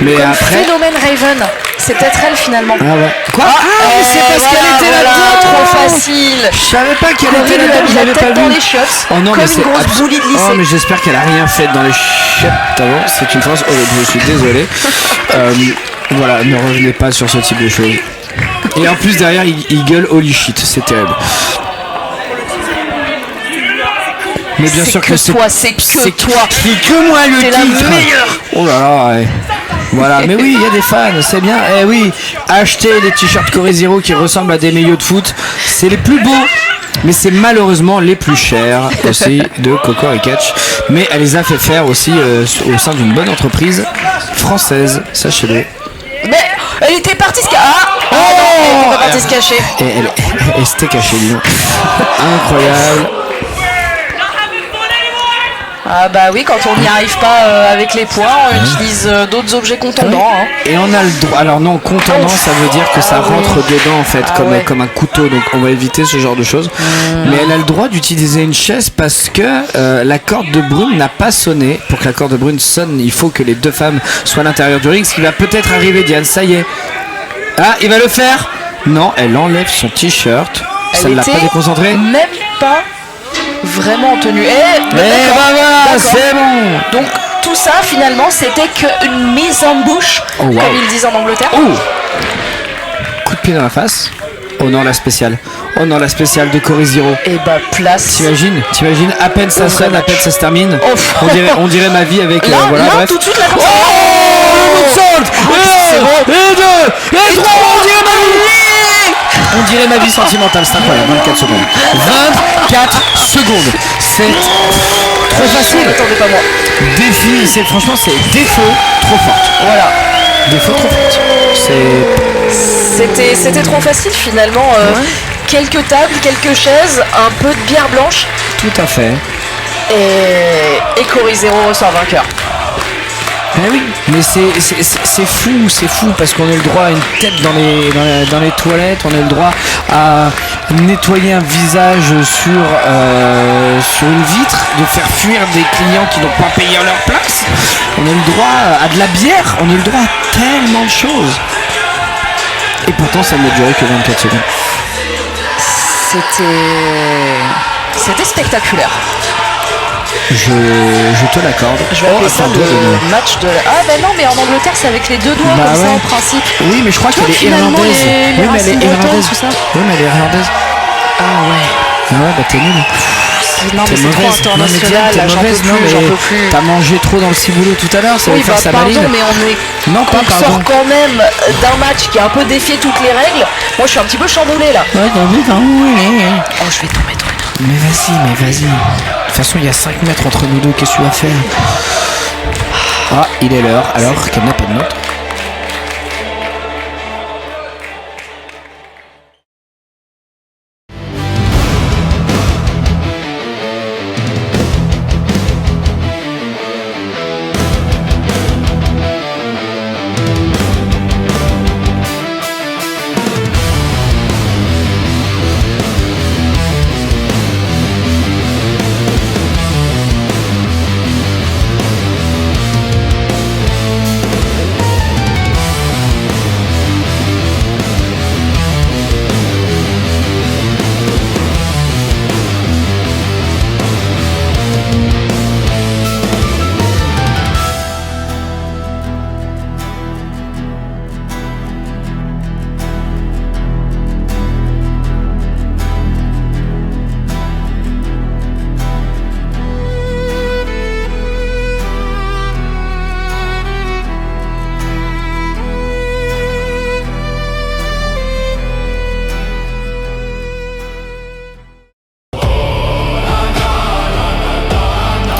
Mais comme après. Phénomène Raven, c'est peut-être elle finalement. Ah ouais. Quoi? Mais c'est parce qu'elle était là-dedans. Trop facile. Je savais pas qu'elle était là-dedans. J'avais pas vu. Dans les chiottes. Oh non, comme mais une grosse boulie de lycée. Oh mais j'espère qu'elle a rien fait dans les chiottes avant. C'est une phrase horrible. Je suis désolé. Voilà, ne revenez pas sur ce type de choses. Et en plus derrière, il gueule holy shit. C'est terrible. Mais bien sûr que c'est toi, c'est que toi. C'est que moi le titre. La meilleure. Oh là là, ouais. Voilà, mais oui, il y a des fans, c'est bien. Eh oui, achetez les t-shirts Cory Zero qui ressemblent à des maillots de foot. C'est les plus beaux, mais c'est malheureusement les plus chers aussi de Coco et Catch. Mais elle les a fait faire aussi au sein d'une bonne entreprise française, sachez-le. Mais elle était partie se cacher. Elle était pas partie se cacher. Et elle s'était cachée, dis donc. Incroyable. Ah bah oui, quand on n'y arrive pas avec les poings, on utilise d'autres objets contondants. Hein. Et on a le droit. Alors non, contondant, ça veut dire que ça rentre dedans en fait, comme un couteau. Donc on va éviter ce genre de choses. Mais elle a le droit d'utiliser une chaise parce que la corde de brune n'a pas sonné. Pour que la corde de brune sonne, il faut que les deux femmes soient à l'intérieur du ring. Ce qui va peut-être arriver, Diane. Ça y est. Ah, il va le faire. Non, elle enlève son t-shirt. Ça ne l'a pas déconcentré. Même pas. Vraiment en tenue. Bah voilà, c'est bon. Donc tout ça finalement c'était qu'une mise en bouche, comme ils disent en Angleterre. Coup de pied dans la face. Oh non, la spéciale. Oh non, la spéciale de Cory Zero. Et bah place. T'imagines, à peine ça sonne, à peine ça se termine. On dirait ma vie avec là, voilà, bref. Tout de suite la le moonsault. Et 2 et 3, on dirait ma vie sentimentale, c'est incroyable. 24 secondes. 24 secondes. C'est trop facile. Attendez pas moi. Défi, franchement c'est défaut trop forte. Voilà. Défaut trop forte. C'est C'était trop facile finalement. Quelques tables, quelques chaises, un peu de bière blanche. Tout à fait. Et Corizero ressort vainqueur. Eh oui, mais c'est fou parce qu'on a le droit à une tête dans les toilettes, on a le droit à nettoyer un visage sur une vitre, de faire fuir des clients qui n'ont pas payé leur place. On a le droit à de la bière, on a le droit à tellement de choses. Et pourtant ça n'a duré que 24 secondes. C'était spectaculaire. Je te l'accorde. Je vais appeler ça le match de... Ah ben non, mais en Angleterre c'est avec les deux doigts comme ça en principe. Oui, mais je crois qu'elle est irlandaise. Oui, mais elle est irlandaise. Oui, mais elle est irlandaise. Ah ouais. Ah ouais, bah t'es nul. Non mais c'est trop international, là j'en peux plus. T'as mangé trop dans le ciboulot tout à l'heure, ça va faire sa maline. Pardon, mais on sort quand même d'un match qui a un peu défié toutes les règles. Moi je suis un petit peu chamboulé là. Ouais, t'as vu, Oh, je vais tomber. Mais vas-y. De toute façon, il y a 5 mètres entre nous deux, qu'est-ce que tu vas faire? Ah, il est l'heure, alors qu'elle n'a pas de note.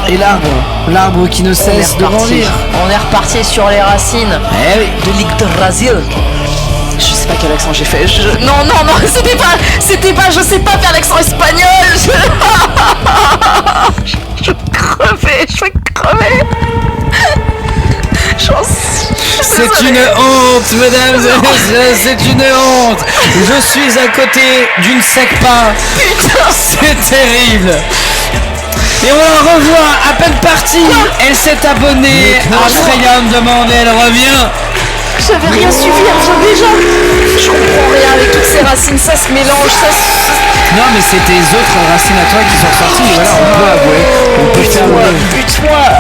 Et l'arbre qui ne cesse de grandir. On est reparti sur les racines de l'Yggdrasil. Je sais pas quel accent j'ai fait. Non, c'était pas, je sais pas faire l'accent espagnol. Je vais crever. C'est une honte, mesdames et messieurs, c'est une honte. Je suis à côté d'une secpa. Putain, c'est terrible. Et on la revoit à peine partie. Elle s'est abonnée à Freya on Demand et elle revient. J'avais rien suivi déjà. Je comprends rien avec toutes ces racines, ça se mélange, Non mais c'est tes autres racines à toi qui sont sorties. Voilà, on peut avouer.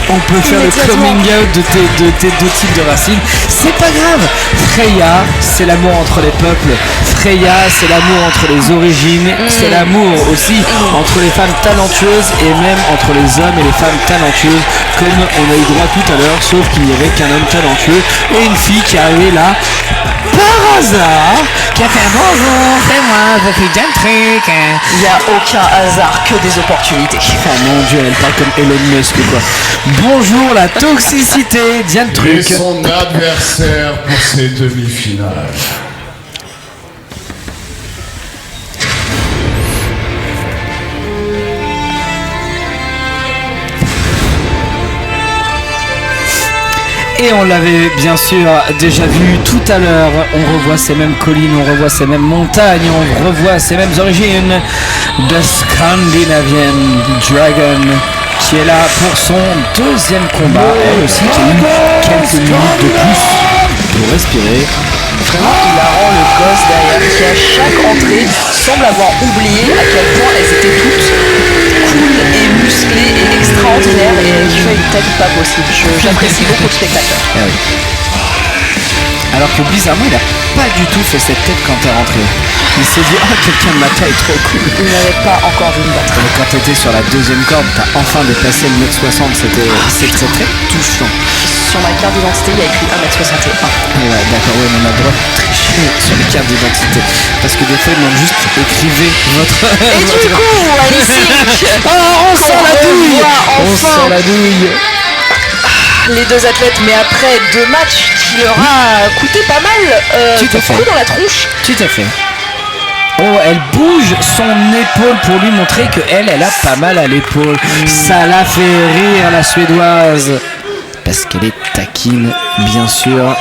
On peut faire le coming out de tes deux types de racines. C'est pas grave. Freya, c'est l'amour entre les peuples. Freya, c'est l'amour entre les origines. C'est l'amour aussi entre les femmes talentueuses et même entre les hommes et les femmes talentueuses, comme on a eu droit tout à l'heure, sauf qu'il n'y avait qu'un homme talentueux et une fille qui arrivait là par hasard, qui a fait bonjour, c'est moi, je fais un truc. Il n'y a aucun hasard, que des opportunités. Oh mon dieu, elle parle comme Elon Musk quoi. Bonjour la toxicité, Diane Truc. Et son adversaire pour ces demi-finales. Et on l'avait bien sûr déjà vu tout à l'heure, on revoit ces mêmes collines, on revoit ces mêmes montagnes, on revoit ces mêmes origines de Scandinavian Dragon qui est là pour son deuxième combat, elle aussi qui a eu quelques minutes de plus pour respirer. Vraiment hilarant le gosse derrière qui à chaque entrée semble avoir oublié à quel point elles étaient toutes cool et musclées et extraordinaires et qui fait une tête pas possible. J'apprécie beaucoup le spectacle. Ah oui. Alors que bizarrement il a pas du tout fait cette tête quand t'es rentré. Il s'est dit quelqu'un de ma taille trop cool. Il n'avait pas encore vu me battre. Et quand t'étais sur la deuxième corde, t'as enfin dépassé le 1m60, c'est très touchant. Sur ma carte d'identité il y a écrit 1m61. Ouais, d'accord, ouais, mais on a le droit de tricher sur les cartes d'identité. Parce que des fois ils demandent juste écrivez votre. Et du coup, Alice, on sent la douille. On sent la douille. les deux athlètes, mais après 2 matchs qui leur a coûté pas mal de coups dans la tronche. Tout à fait. Oh, elle bouge son épaule pour lui montrer qu'elle a pas mal à l'épaule. Ça la fait rire, la Suédoise. Parce qu'elle est taquine, bien sûr.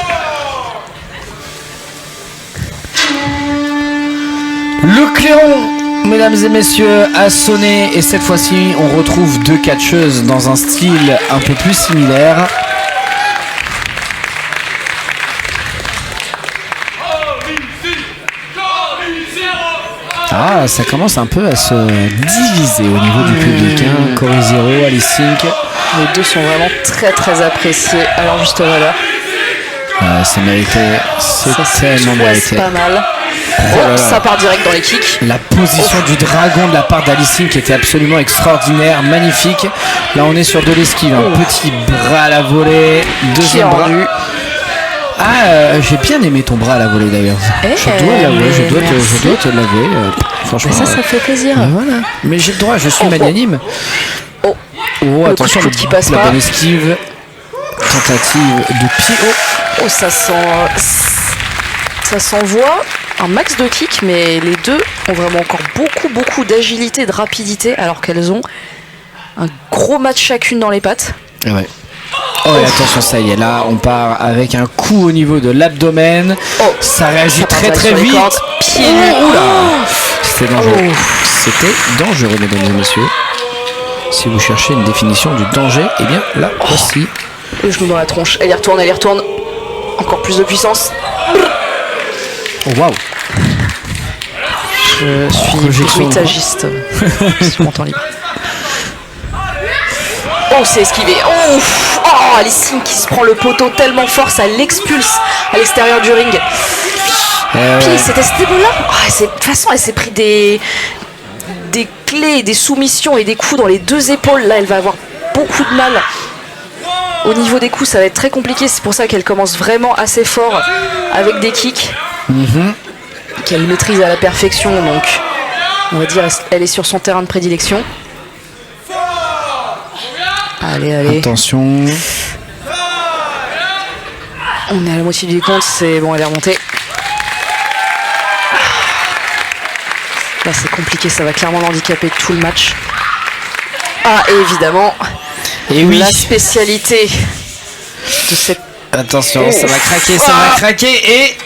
Le clairon, mesdames et messieurs, a sonné. Et cette fois-ci, on retrouve 2 catcheuses dans un style un peu plus similaire. Ah, ça commence un peu à se diviser au niveau du public. Hein. Corey Zero, Alice Sink. Les deux sont vraiment très très appréciés à leur juste valeur. C'est mérité. C'est tellement mérité. Pas mal. Ça part direct dans les kicks. La position du dragon de la part d'Alice Sink était absolument extraordinaire, magnifique. Là, on est sur de l'esquive. Un petit bras à la volée. Deuxième bras. J'ai bien aimé ton bras à la volée d'ailleurs. Je dois l'avouer, je dois te l'avouer. Franchement. Mais ça fait plaisir. Voilà. Mais j'ai le droit, je suis magnanime. Oh, attention, qui passe la pas. bonne esquive. Tentative de pied. Oh, ça s'envoie un max de kick, mais les deux ont vraiment encore beaucoup d'agilité, de rapidité, alors qu'elles ont un gros match chacune dans les pattes. Ouais. Oh, et attention, ça y est, là, on part avec un coup au niveau de l'abdomen. Ça réagit très vite. Pieds nus. C'était dangereux. C'était dangereux, mesdames et messieurs. Si vous cherchez une définition du danger, eh bien, là, voici. Le genou dans la tronche. Elle y retourne. Encore plus de puissance. Oh, waouh. Je suis bruitagiste sur mon temps libre. Oh, c'est esquivé. Oh, Alice Sink qui se prend le poteau tellement fort, ça l'expulse à l'extérieur du ring. Puis c'était cette épaule-là. De toute façon, elle s'est pris des clés, des soumissions et des coups dans les 2 épaules. Là, elle va avoir beaucoup de mal. Au niveau des coups, ça va être très compliqué. C'est pour ça qu'elle commence vraiment assez fort avec des kicks qu'elle maîtrise à la perfection. Donc, on va dire, elle est sur son terrain de prédilection. Allez. Attention. On est à la moitié du compte, c'est bon, elle est remontée. Là, c'est compliqué, ça va clairement l'handicaper tout le match. Et évidemment, la spécialité de cette... Attention, ça va craquer et...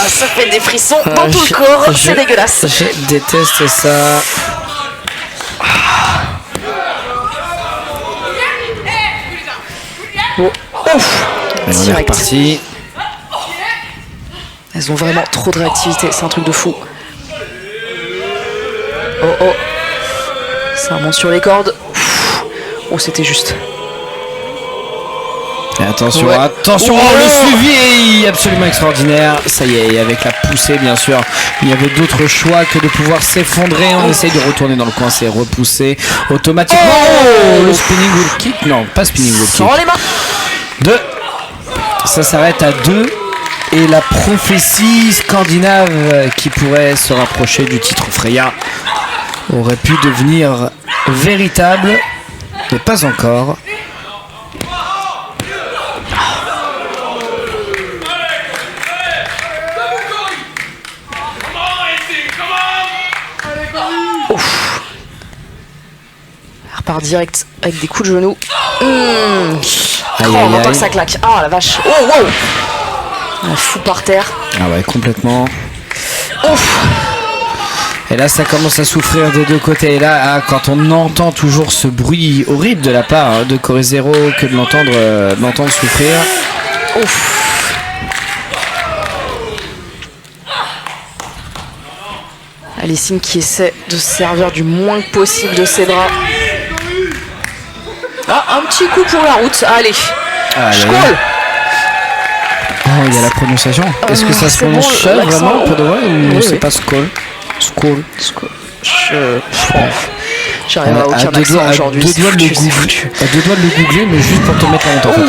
ça fait des frissons dans tout le corps, c'est dégueulasse. Je déteste ça. On est reparti. Elles ont vraiment trop de réactivité, c'est un truc de fou. Oh. Ça monte sur les cordes. Oh, c'était juste. Et attention, le suivi est absolument extraordinaire. Ça y est, avec la poussée, bien sûr, il y avait d'autres choix que de pouvoir s'effondrer. On essaye de retourner dans le coin, c'est repoussé automatiquement. Le spinning wheel kick, non, pas spinning wheel kick. Sans les mains. 2. Ça s'arrête à 2. Et la prophétie scandinave qui pourrait se rapprocher du titre Freya aurait pu devenir véritable, mais pas encore. Elle repart direct avec des coups de genoux. On entend que ça claque. Ah la vache. Oh wow. Un fou par terre. Ah ouais, complètement. Ouf. Et là, ça commence à souffrir des 2 côtés. Et là, quand on entend toujours ce bruit horrible de la part de Corey Zero, que de l'entendre souffrir. Ouf. Alice Sink qui essaie de se servir du moins possible de ses bras. Un petit coup pour la route. Allez. Skål. Oh, il y a la prononciation. Est-ce que ça se prononce bon, vraiment pour de vrai ou c'est pas Skål? Skål. J'arrive à aucun accent aujourd'hui. À 2 doigts de le googler, mais juste pour te mettre en honte en fait.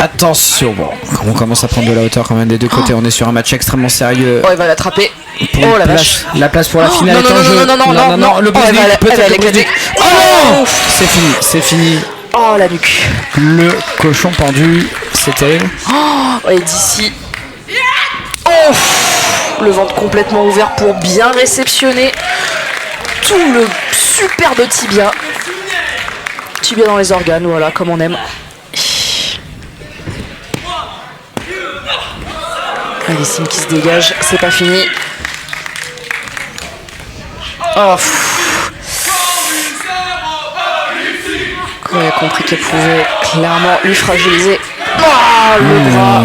Attention, bon, on commence à prendre de la hauteur quand même des deux côtés. On est sur un match extrêmement sérieux. Oh, il va l'attraper. Oh la vache. La place pour la Oh, finale est en jeu. non. Le Brisnik, peut-être le Brisnik. Oh non, c'est fini. Oh, la nuque. Le cochon pendu, c'est terrible. Oh, et d'ici. Oh, le ventre complètement ouvert pour bien réceptionner tout le superbe tibia. Tibia dans les organes, voilà, comme on aime. Allez, Sim qui se dégage, c'est pas fini. Oh, quand il a compris qu'elle pouvait clairement lui fragiliser. Oh, le bras.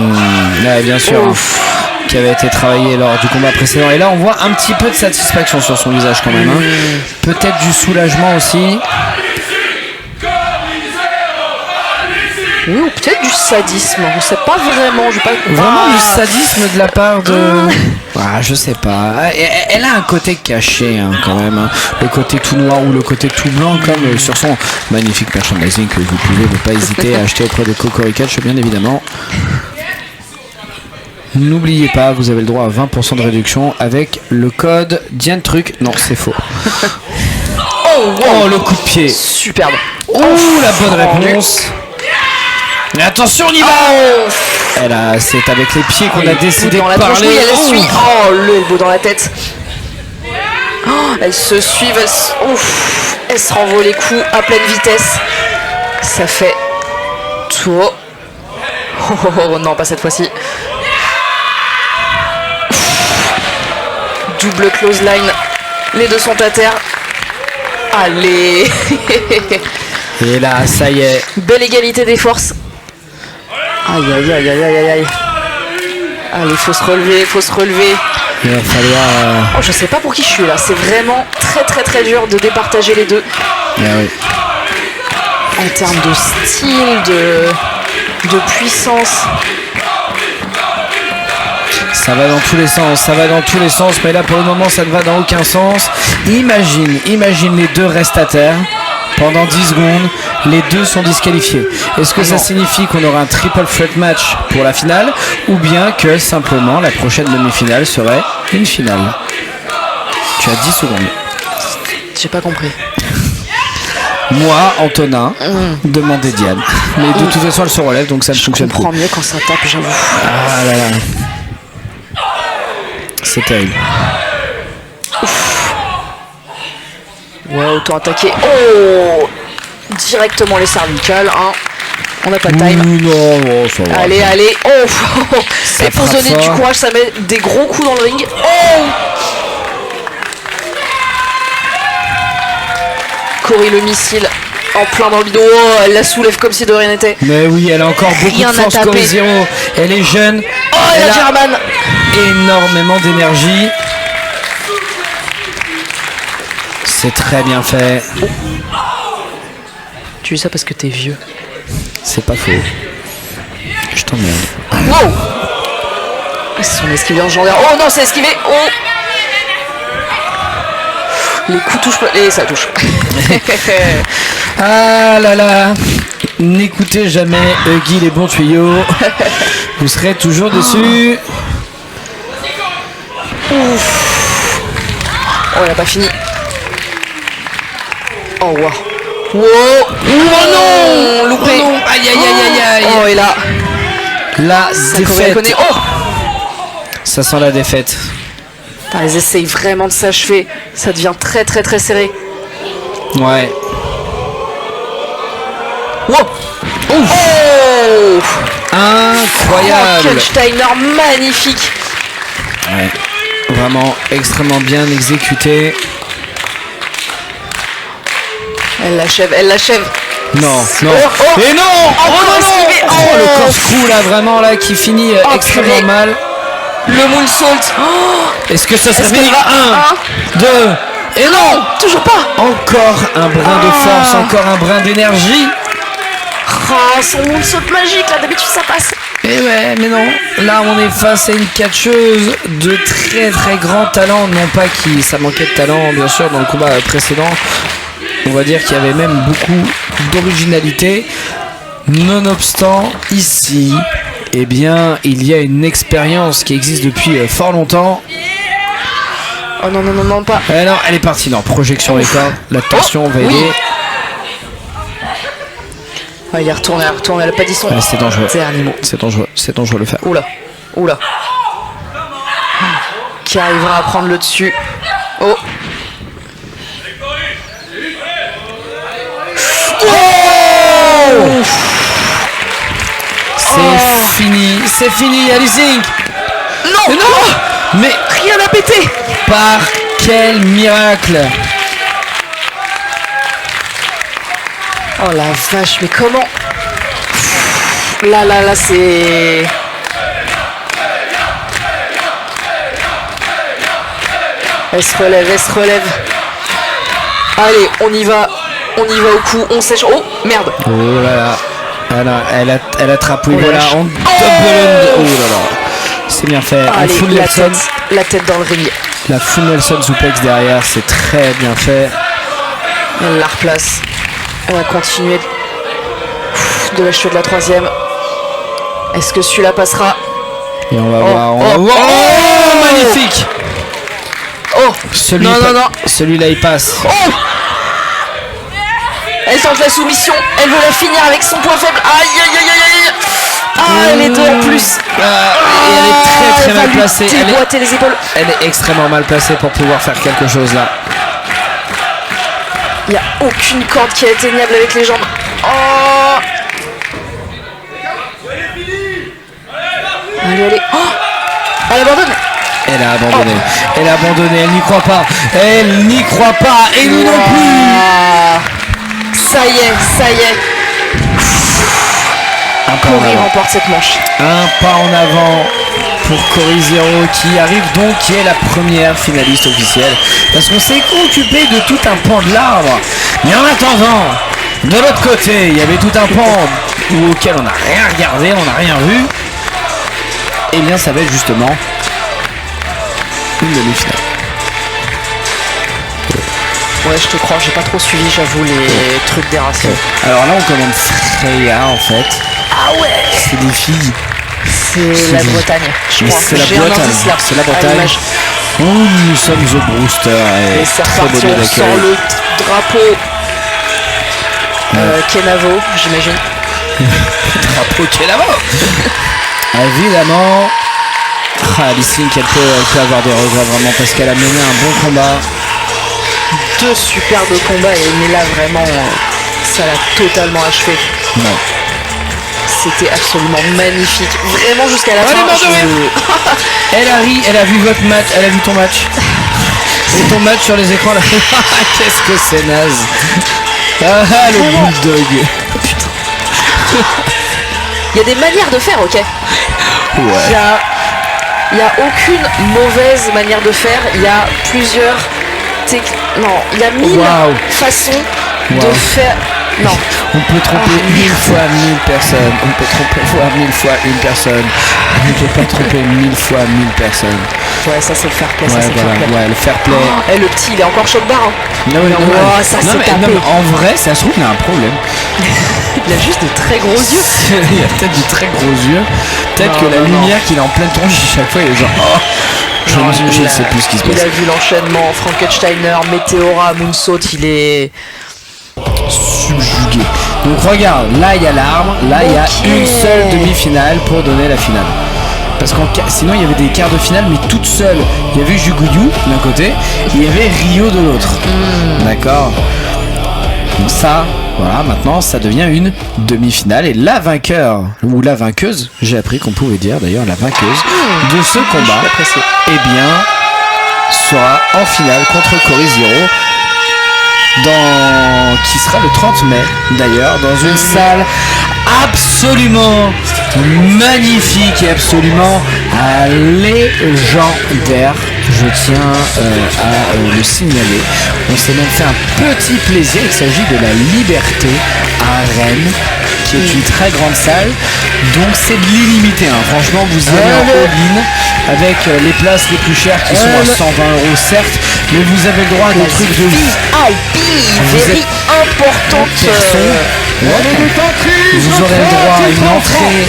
Ouais, bien sûr. Qui avait été travaillé lors du combat précédent. Et là, on voit un petit peu de satisfaction sur son visage quand même. Hein. Peut-être du soulagement aussi. Oui, ou peut-être du sadisme. On sait pas vraiment. Vraiment du sadisme de la part de. Ah, je sais pas. Elle a un côté caché hein, quand même. Hein. Le côté tout noir ou le côté tout blanc, comme sur son magnifique merchandising que vous pouvez ne pas hésiter à acheter auprès de Cocori Catch, bien évidemment. N'oubliez pas, vous avez le droit à 20% de réduction avec le code Diane-Truc. Non, c'est faux. Oh, le coup de pied. Superbe. Oh, la bonne réponse. Mais attention, on y va. C'est avec les pieds qu'on a décidé de parler. Elle suit. Oh, le elbow dans la tête. Oh, elles se suivent. Elles se renvoient les coups à pleine vitesse. Ça fait tout. Oh, non, pas cette fois-ci. Double close line. Les deux sont à terre. Allez. Et là, ça y est. Belle égalité des forces. Aïe. Allez, faut se relever. Il va falloir... Oh, je sais pas pour qui je suis là. C'est vraiment très dur de départager les deux. Ah oui. En termes de style, de puissance. Ça va dans tous les sens, mais là pour le moment ça ne va dans aucun sens. Imagine les deux restent à terre pendant 10 secondes, les deux sont disqualifiés. Est-ce que ça signifie qu'on aura un triple threat match pour la finale, ou bien que simplement la prochaine demi-finale serait une finale? Tu as 10 secondes. J'ai pas compris. Moi, Antonin, demandez Diane. Mais de toute façon elle se relève, donc ça ne fonctionne plus. Je comprends mieux quand ça tape, j'avoue. Ah là là. C'est terrible. Ouais, autant attaquer. Oh, directement les cervicales. Hein. On n'a pas de time. Non, ça va. Allez. Oh, et pour se donner du courage, ça met des gros coups dans le ring. Oh, Cory le missile en plein dans le dos. Oh, elle la soulève comme si de rien n'était. Mais oui, elle a encore beaucoup de force, Cory Zero. Elle est jeune. Oh, elle a German. Énormément d'énergie. C'est très bien fait. Tu dis ça parce que t'es vieux. C'est pas faux. Je t'emmerde. Wow. C'est son esquivé en légendaire. Oh non, c'est esquivé. Oh. Les coups touchent pas. Et ça touche. Ah là là. N'écoutez jamais Huggy les bons tuyaux. Vous serez toujours déçus. Ouf. Oh, elle a pas fini. Oh wow. Wow. Oh non. Loupé. Oh non. Aïe. Oh, et là. La défaite. Oh. Ça sent la défaite. Putain, elles essayent vraiment de s'achever. Ça devient très serré. Ouais. Wow. Ouf. Oh. Incroyable. Oh, catch timer magnifique. Ouais. Vraiment extrêmement bien exécuté. Elle l'achève. Non. Oh. Et non. Oh, le corse-coup là, vraiment là, qui finit extrêmement mal. Le moonsault. Est-ce que ça fini? 1, 2, et non, toujours pas. Encore un brin de force, encore un brin d'énergie. Oh, son moonsault magique là, d'habitude ça passe. Et ouais, mais non. Là, on est face à une catcheuse de très grand talent. Non pas que ça manquait de talent, bien sûr, dans le combat précédent. On va dire qu'il y avait même beaucoup d'originalité. Nonobstant, ici, eh bien, il y a une expérience qui existe depuis fort longtemps. Oh non, non, non, non, pas. Non, elle est partie. Non, projection record. La tension va aider. Il est retourné, elle a pas dit son. C'est dangereux. C'est animaux. C'est dangereux le faire. Oula. Qui arrivera à prendre le dessus. Oh. C'est fini, Alice Inc. Non. Mais rien n'a pété. Par quel miracle? Oh la vache, mais comment? Là, c'est... Elle se relève. Allez, on y va au cou, on sèche. Oh, merde. Oh là là. Elle attrape, oui, Oh, voilà, lâche. en double. Oh là là. C'est bien fait. Allez, full Nelson. la tête dans le ring. La full Nelson suplex derrière, c'est très bien fait. Elle la replace. Elle va continuer de la cheveux de la troisième. Est-ce que celui-là passera? Et on va voir. Magnifique. Oh, celui-là il passe. Oh, elle tente la soumission. Elle veut la finir avec son point faible. Aïe. Ah, elle est deux en plus. Et elle est très mal placée. Les épaules. Elle est extrêmement mal placée pour pouvoir faire quelque chose là. Il n'y a aucune corde qui est atteignable avec les jambes. Oh. Allez. Oh, elle abandonne. Elle a abandonné, elle n'y croit pas. Et nous non plus. Ça y est. Cory remporte cette manche. Un pas en avant pour Cory Zero qui arrive donc, qui est la première finaliste officielle. Parce qu'on s'est occupé de tout un pan de l'arbre. Mais en attendant, de l'autre côté, il y avait tout un pan auquel on n'a rien regardé, on n'a rien vu. Et bien ça va être justement une demi-finale. Ouais, je te crois, j'ai pas trop suivi, j'avoue, les trucs des racines. Alors là, on commande Freya en fait. Ah ouais. C'est des filles. C'est la Bretagne, je crois. C'est la Bretagne. C'est la Bretagne. Nous sommes The Brewster et c'est très reparti, beau on d'accueil. sort le drapeau Kenavo, j'imagine. Drapeau Kenavo. Évidemment. Alice Inc, elle peut avoir des regrets vraiment parce qu'elle a mené un bon combat. Deux superbes combats et là vraiment ça l'a totalement achevé. Non. C'était absolument magnifique. Vraiment jusqu'à la fin. Elle a vu votre match, elle a vu ton match. Et ton match sur les écrans là. Qu'est-ce que c'est naze. Ah, le bulldog. Putain. Il y a des manières de faire, ok. Ouais. Il y a aucune mauvaise manière de faire. Il y a plusieurs il y a 1000 façons de faire. Non. On peut tromper 1000 fois 1000 personnes. On peut tromper 1000 fois une personne. On ne peut pas tromper 1000 fois 1000 personnes. Ouais, ça c'est le fair play. Le fair play. Et le petit, il est encore chaud de barre. Ça c'est tapé. En vrai, ça se trouve, il a un problème. Il a juste de très gros yeux. Il a peut-être de très gros yeux. Peut-être que la lumière qu'il a en pleine tronche chaque fois, il est genre. Je ne sais plus ce qui se passe. Il a vu l'enchaînement Frankensteiner, Météora, Moonsault, il est subjugué. Donc regarde, là il y a l'arbre, là il y a une seule demi-finale pour donner la finale. Parce que sinon il y avait des quarts de finale, mais toutes seules. Il y avait Juguyu d'un côté, et il y avait Rio de l'autre. D'accord. Donc ça, voilà, maintenant ça devient une demi-finale. Et la vainqueur, ou la vainqueuse, j'ai appris qu'on pouvait dire d'ailleurs la vainqueuse de ce combat, eh bien, sera en finale contre Cory Zero. Qui sera le 30 mai d'ailleurs dans une salle absolument magnifique et absolument légendaire, je tiens à le signaler. On s'est même fait un petit plaisir, il s'agit de la Liberté à Rennes, qui est une très grande salle, donc c'est de l'illimité, hein. Franchement vous y allez en all-in avec les places les plus chères qui sont à 120 € certes, mais vous avez le droit à des trucs de very importante. Vous aurez le droit à une entrée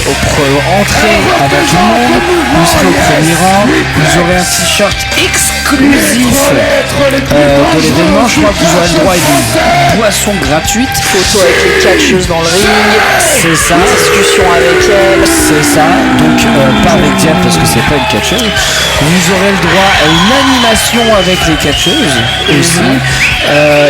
avec tout le monde. Vous serez au premier rang. Vous aurez un t-shirt exclusif de l'événement. Je crois que vous aurez le droit à une boisson gratuite. Photo avec les catcheuses dans le ring. C'est ça. Discussion avec elles. C'est ça. Donc pas avec Diane parce que c'est pas une catcheuse. Vous aurez le droit à une animation avec les catcheuses aussi.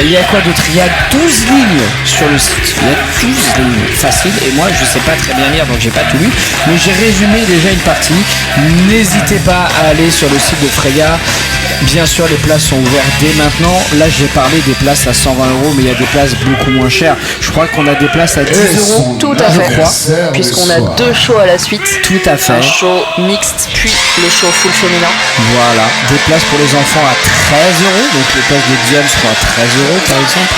Il y a quoi d'autre? Il y a 12 lignes sur le site. Il y a 12 lignes. Facile. Et moi je sais pas très bien lire donc j'ai pas tout lu. Mais j'ai résumé déjà une partie. N'hésitez pas à aller sur le site de Freya. Bien sûr les places sont ouvertes dès maintenant. Là j'ai parlé des places à 120 €, mais il y a des places beaucoup moins chères. Je crois qu'on a des places à 10 €. Tout à fait. Je crois. Puisqu'on a 2 shows à la suite. Tout à fait. Un show mixte puis le show full féminin. Voilà. Des places pour les enfants à 13 €. Donc les places de Diane seront à 13 € par exemple.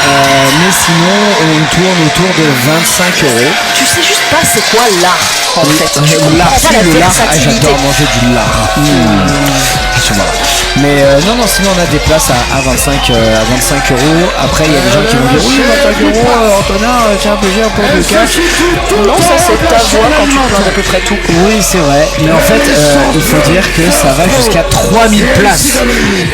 Mais sinon on tourne autour de 25 €. Tu sais juste pas c'est quoi l'art en fait. Tu L'art, comprends pas la le lard. versatilité. J'adore manger du lard. Voilà. Mais non, sinon on a des places à 25 €. Après il y a des gens qui vont dire oui 25 €, Antonin, c'est un peu cher pour le cash. Non, ça c'est ta voix quand tu plains d'à peu près tout. Oui c'est vrai, mais en fait il faut dire que ça va jusqu'à 3000 places.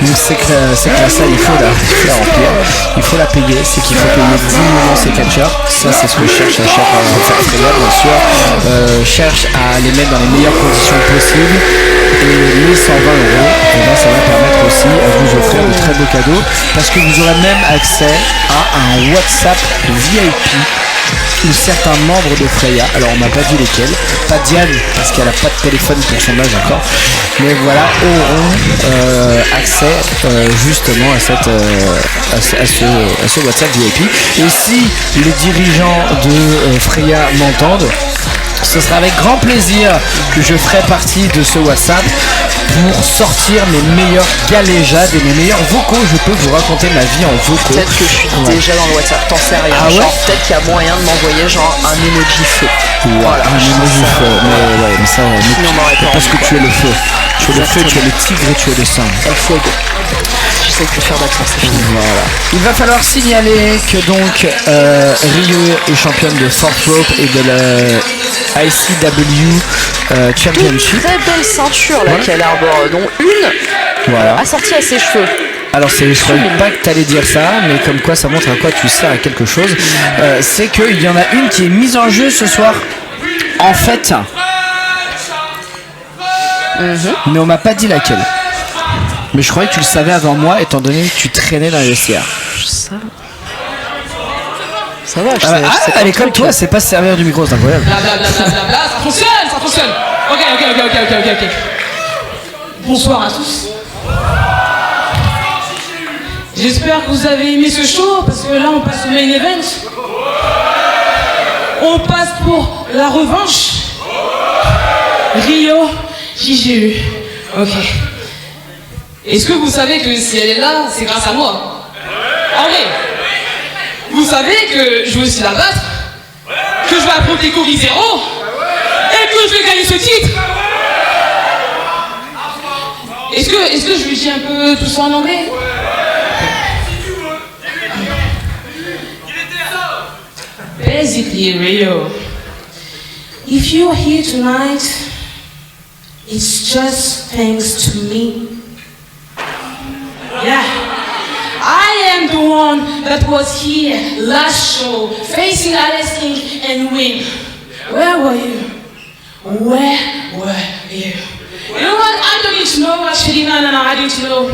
Donc c'est que la salle il faut la remplir, il faut la payer, c'est qu'il faut payer dignement ses catcheurs. Ça c'est ce que je cherche à faire Freya bien sûr. Cherche à les mettre dans les meilleures conditions possibles. Et les 120 €, et ben ça va permettre aussi à vous offrir de très beaux cadeaux parce que vous aurez même accès à un WhatsApp VIP où certains membres de Freya, alors on m'a pas dit lesquels, pas Diane parce qu'elle a pas de téléphone pour son âge encore, mais voilà, auront accès justement à ce WhatsApp VIP. Et si les dirigeants de Freya m'entendent, ce sera avec grand plaisir que je ferai partie de ce WhatsApp pour sortir mes meilleurs galéjades et mes meilleurs vocaux. Je peux vous raconter ma vie en vocaux. Peut-être que je suis déjà dans le WhatsApp, t'en sais rien. Ah ouais, genre peut-être qu'il y a moyen de m'envoyer genre un emoji feu. Voilà, un emoji feu. Mais ça, parce que tu es le feu. Tu es le feu, tu es le tigre et tu es le sang. El fuego. J'essaie de plus faire d'accent, c'est fini. Voilà. Il va falloir signaler que donc Rio est championne de Fourth Rope et de la ICW Championship. Très belle ceinture là qu'elle arbore, dont une assortie à ses cheveux. Alors je croyais pas que t'allais dire ça, mais comme quoi ça montre à quoi tu sers à quelque chose. C'est qu'il y en a une qui est mise en jeu ce soir. En fait. Mais on m'a pas dit laquelle. Mais je croyais que tu le savais avant moi, étant donné que tu traînais dans les vestiaires. Ça va, je sais elle est comme toi, c'est pas se servir du micro, c'est incroyable. Blablabla, ça fonctionne. Ok. Bonsoir à tous. J'espère que vous avez aimé ce show, parce que là on passe au main event. On passe pour la revanche. Rio, JGU. Ok. Est-ce que vous savez que si elle est là, c'est grâce à moi? En vrai, vous savez que je veux aussi la battre, que je vais affronter Cory Zero, et que je vais gagner ce titre. Est-ce que je lui dis un peu tout ça en anglais? Basically, Rio, if you're here tonight, it's just thanks to me. Yeah, I am the one that was here last show, facing Alex King and win. Where were you? Where were you? You know what? I don't need to know actually. No, I don't need to know.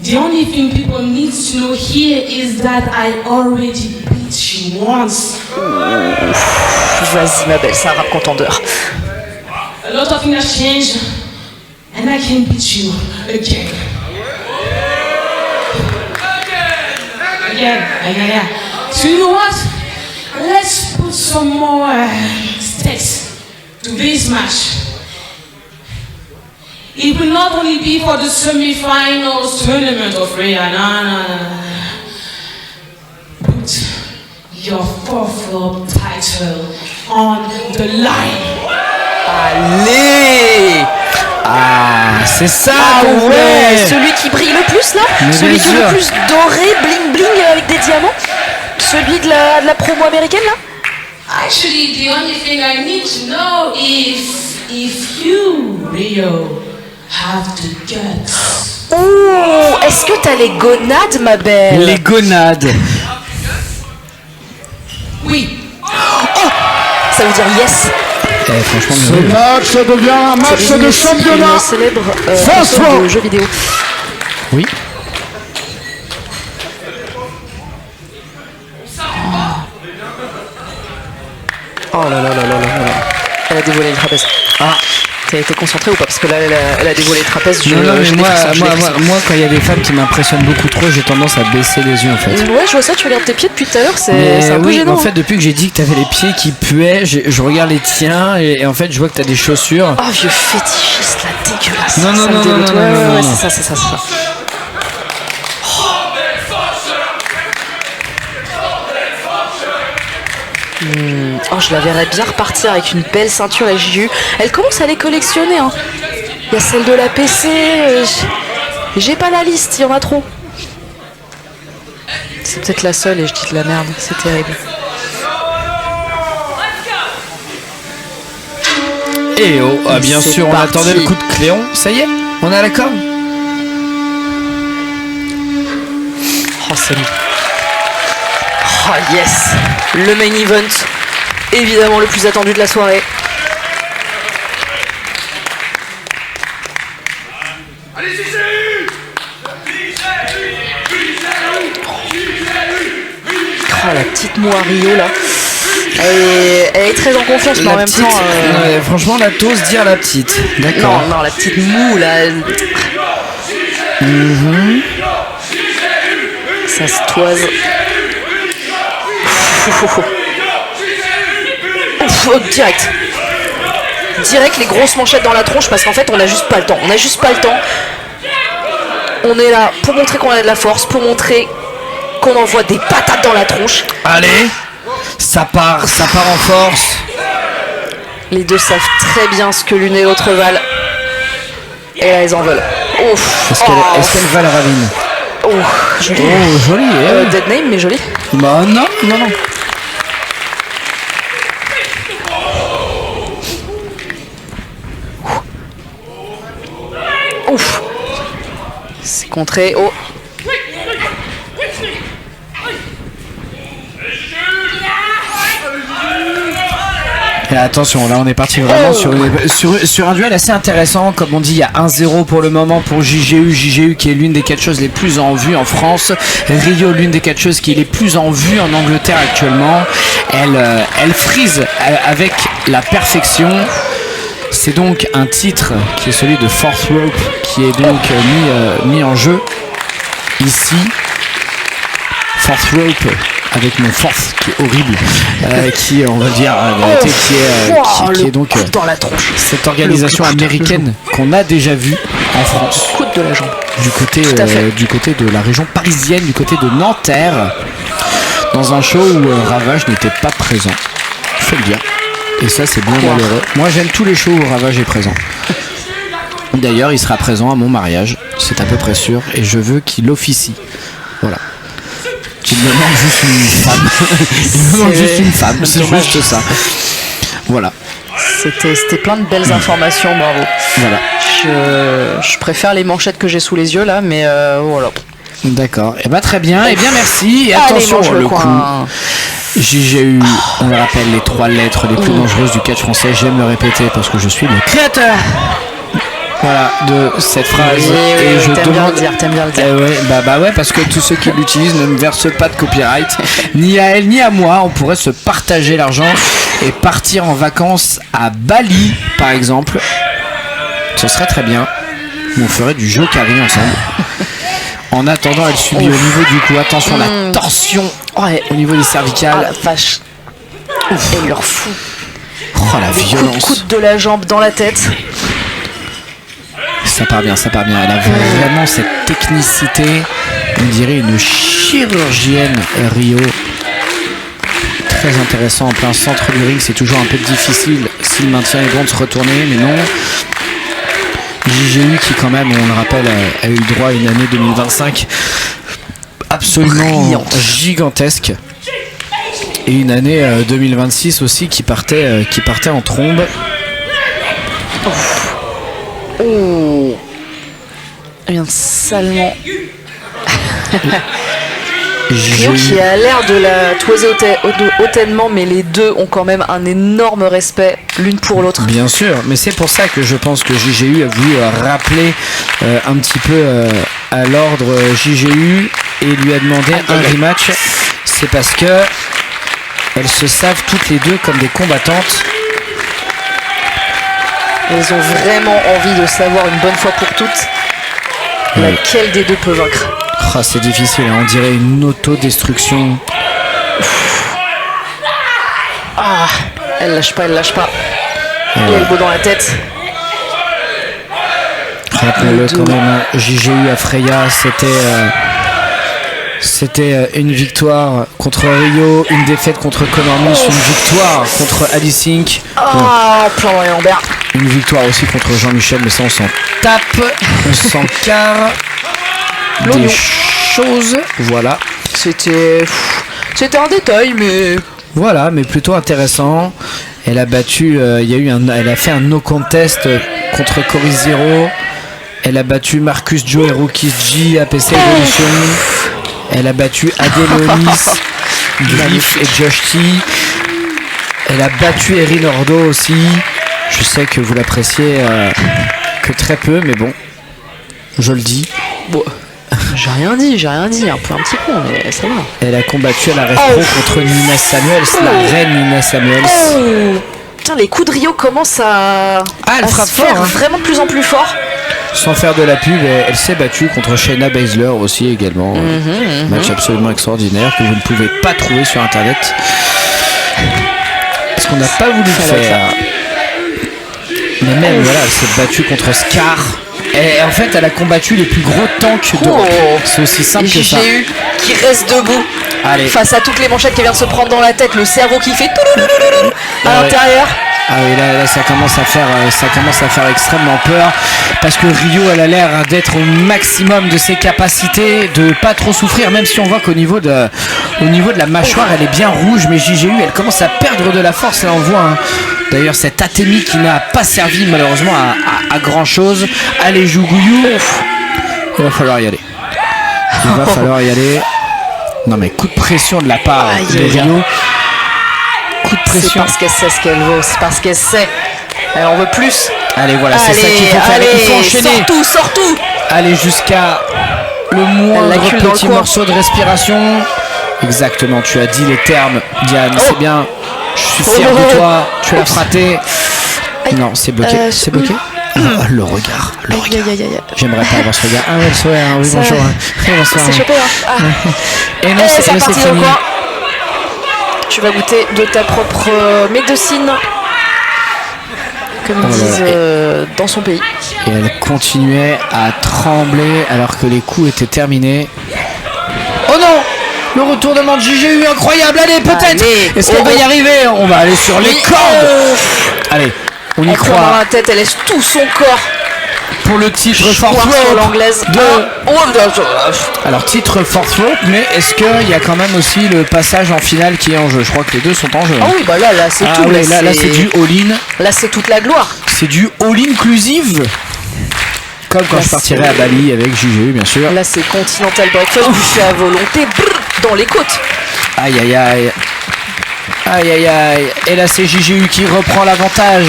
The only thing people need to know here is that I already beat you once. Vas-y ma belle, c'est un rap contendeur. A lot of things have changed, and I can beat you again. Again. So you know what? Let's put some more stakes to this match. It will not only be for the semi-finals tournament of Rhea. No. Put your Fourth Rope title on the line. Allez! Ah, c'est ça qu'on ouais, voulait. celui qui brille le plus là, Mais celui bien qui est le sûr. plus doré, bling bling avec des diamants, celui de la promo américaine là. Actually, the only thing I need to know is if you, Rio, have the guts. Oh, est-ce que t'as les gonades, ma belle? Les gonades. Oui. Oh, ça veut dire yes. Franchement, Ce match devient un match de championnat. Une célèbre First console row. de jeux vidéo. Oui. Oh là là là là là là. Elle a dévoilé le trapèze. Ah, t'as été concentré ou pas? Parce que là, elle a dévoilé le trapèze. Non, mais moi, quand il y a des femmes qui m'impressionnent beaucoup trop, j'ai tendance à baisser les yeux en fait. Ouais, je vois ça, tu regardes tes pieds depuis tout à l'heure, c'est Mais un peu oui, gênant. en fait, depuis que j'ai dit que t'avais les pieds qui puaient, je regarde les tiens et en fait, je vois que t'as des chaussures. Oh, vieux fétichiste, là, dégueulasse. Non, non, Ça me non, dégoûte. non, Ouais, non, ouais, non, ouais, non. c'est ça. Oh, je la verrais bien repartir avec une belle ceinture et j'ai eu. Elle commence à les collectionner. Hein. Il y a celle de la PC. J'ai pas la liste, il y en a trop. C'est peut-être la seule et je dis de la merde. C'est terrible. Et oh, ah, bien C'est sûr, on parti. attendait le coup de Cléon. Ça y est, on est à la corde. Oh, c'est lui. Oh, yes. Le main event. Évidemment le plus attendu de la soirée. Oh, la petite moue à Rio là. Elle est très en confiance, mais en même temps. Ouais, franchement, la t'ose dire la petite. D'accord. Non, la petite moue là. Ça se toise. Direct. Direct les grosses manchettes dans la tronche parce qu'en fait on n'a juste pas le temps. On est là pour montrer qu'on a de la force, pour montrer qu'on envoie des patates dans la tronche. Allez, ça part en force. Les deux savent très bien ce que l'une et l'autre valent. Et là ils en veulent. Ouf. Est-ce qu'elle va la ravine? Oh, joli. Oh, joli. Dead name mais joli. Bah non. Ouf. C'est contré. Oh. Et attention, là on est parti vraiment sur un duel assez intéressant. Comme on dit, il y a 1-0 pour le moment pour JGU qui est l'une des catcheuses les plus en vue en France. Rio, l'une des catcheuses qui est les plus en vue en Angleterre actuellement. Elle frise avec la perfection. C'est donc un titre qui est celui de Fourth Rope qui est donc mis en jeu ici. Fourth Rope avec mon force qui est horrible, qui on va dire qui est donc dans la tronche. cette organisation américaine qu'on a déjà vue en France. Coup de la jambe. Du côté de la région parisienne, du côté de Nanterre, dans un show où Ravage n'était pas présent. Il faut le dire. Et ça c'est bien malheureux. Moi j'aime tous les shows où Ravage est présent. D'ailleurs il sera présent à mon mariage, c'est à peu près sûr, et je veux qu'il officie. Voilà. Tu me demandes juste une femme. Il me demande juste une femme, c'est juste ça. Voilà. C'était plein de belles informations, bravo. Voilà. Je préfère les manchettes que j'ai sous les yeux là, mais voilà. D'accord. Et bah très bien. Et bien merci. Et Allez, attention mange le coin. coup. JGU, on le rappelle, les 3 lettres les plus dangereuses du catch français. J'aime le répéter parce que je suis le créateur. Voilà, de cette phrase. Et je demande... t'aimes bien le dire. Ouais, bah ouais, parce que tous ceux qui l'utilisent ne me versent pas de copyright, ni à elle ni à moi. On pourrait se partager l'argent et partir en vacances à Bali, par exemple. Ce serait très bien. On ferait du jokari ensemble. En attendant, elle subit au niveau du cou. Attention, la torsion au niveau des cervicales. Oh la vache. Elle leur fout. Oh la violence. Coup de la jambe dans la tête. Ça part bien. Elle a vraiment cette technicité. On dirait une chirurgienne, Rio. Très intéressant en plein centre du ring. C'est toujours un peu difficile s'il maintient les gants de se retourner, mais non. JGU qui quand même, on le rappelle, a eu droit à une année 2025 absolument gigantesque. Et une année 2026 aussi qui partait en trombe. Oh. Il vient salement. Rio qui a l'air de la toiser hautainement, mais les deux ont quand même un énorme respect l'une pour l'autre. Bien sûr, mais c'est pour ça que je pense que JGU a voulu rappeler un petit peu à l'ordre JGU et lui a demandé un rematch. C'est parce que elles se savent toutes les deux comme des combattantes. Elles ont vraiment envie de savoir une bonne fois pour toutes laquelle des deux peut vaincre. Oh, c'est difficile, hein. On dirait une autodestruction. Ah, elle lâche pas. L'elbow dans la tête. Rappelons-le quand même, JGU à Freya, c'était une victoire contre Rio, une défaite contre Connor Mish, une victoire contre Alice Inc. Plan dans les lombaires. Une victoire aussi contre Jean-Michel, mais ça on s'en tape, on s'en carre. Des choses, voilà. C'était un détail, mais voilà, mais plutôt intéressant. Elle a battu, elle a fait un no contest contre Cory Zero. Elle a battu Marcus Joe et Rookie G à PC Evolution. Elle a battu Adelonis, Griff et Josh T. Elle a battu Erin Ordo aussi. Je sais que vous l'appréciez que très peu, mais bon, je le dis. Bon. J'ai rien dit, un petit con, mais ça va. Elle a combattu à la Rev Pro contre Nina Samuels, la reine Nina Samuels. Putain, les coups de Rio commencent à elle frappe se faire fort, hein. Vraiment de plus en plus fort. Sans faire de la pub, elle s'est battue contre Shayna Baszler aussi également. Match absolument extraordinaire que vous ne pouvez pas trouver sur internet. Parce qu'on n'a pas voulu le faire. Mais même, voilà, elle s'est battue contre Scar. Et en fait, elle a combattu les plus gros tanks d'Europe. C'est aussi simple que ça. JGU qui reste debout. Allez. Face à toutes les manchettes qui viennent de se prendre dans la tête, le cerveau qui fait à l'intérieur. Ah oui, là ça commence à faire extrêmement peur parce que Rio elle a l'air d'être au maximum de ses capacités, de pas trop souffrir, même si on voit qu'au niveau de la mâchoire elle est bien rouge, mais JGU elle commence à perdre de la force, là on le voit, hein. D'ailleurs cette Atemi qui n'a pas servi malheureusement à grand chose. Allez Jougouillou, il va falloir y aller. Non mais coup de pression de la part de Rio. Coup de pression. C'est parce qu'elle sait ce qu'elle vaut, c'est parce qu'elle sait. Elle en veut plus. Allez, voilà, c'est ça qu'il faut faire. Il faut enchaîner. Sors tout. Allez, jusqu'à le moindre petit morceau de respiration. Exactement, tu as dit les termes, Diane, c'est bien. Je suis fier de toi, tu l'as fraté. Non, c'est bloqué. C'est bloqué. Le regard. J'aimerais pas avoir ce regard. Ah ouais, le sourire, oui, bonjour. C'est chopé, hein. Et non, c'est fini. Tu vas goûter de ta propre médecine, comme ils disent dans son pays. Et elle continuait à trembler alors que les coups étaient terminés. Oh non! Le retournement de JGU incroyable, allez peut-être! Est-ce qu'elle va y arriver? On va aller sur les cordes! Allez, on y croit. Dans la tête, elle laisse tout son corps. Pour le titre Fourth Rope l'anglaise Alors titre Fourth Rope, mais est-ce qu'il y a quand même aussi le passage en finale qui est en jeu? Je crois que les deux sont en jeu. Ah oui, bah là c'est tout. Oui, là c'est du all-in. Là c'est toute la gloire. C'est du all-inclusive. Comme quand je partirais à Bali avec JGU, bien sûr. Là c'est Continental Breakfast, buffet à volonté dans les côtes. Aïe aïe aïe. Aïe aïe aïe. Et là c'est JGU qui reprend l'avantage.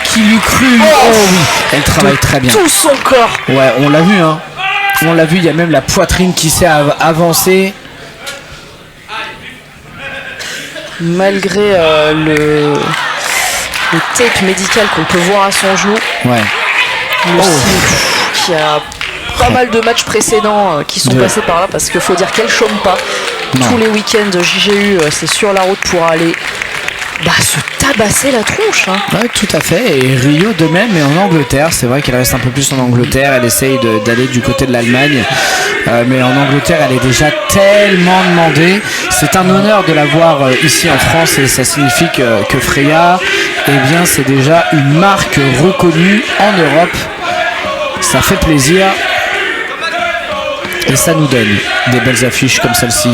Qui l'eût cru? Oh oui, elle travaille très bien. Tout son corps. Ouais, on l'a vu, hein. On l'a vu, il y a même la poitrine qui s'est avancée. Malgré le tape médical qu'on peut voir à son genou. Ouais. Qui a pas mal de matchs précédents qui sont passés par là, parce qu'il faut dire qu'elle chôme pas. Non. Tous les week-ends, JGU, c'est sur la route pour aller se tabasser la tronche, hein. Ouais, tout à fait. Et Rio de même, mais en Angleterre. C'est vrai qu'elle reste un peu plus en Angleterre. Elle essaye d'aller du côté de l'Allemagne. Mais en Angleterre, elle est déjà tellement demandée. C'est un honneur de la voir ici en France. Et ça signifie que Freya, eh bien, c'est déjà une marque reconnue en Europe. Ça fait plaisir. Et ça nous donne des belles affiches comme celle-ci.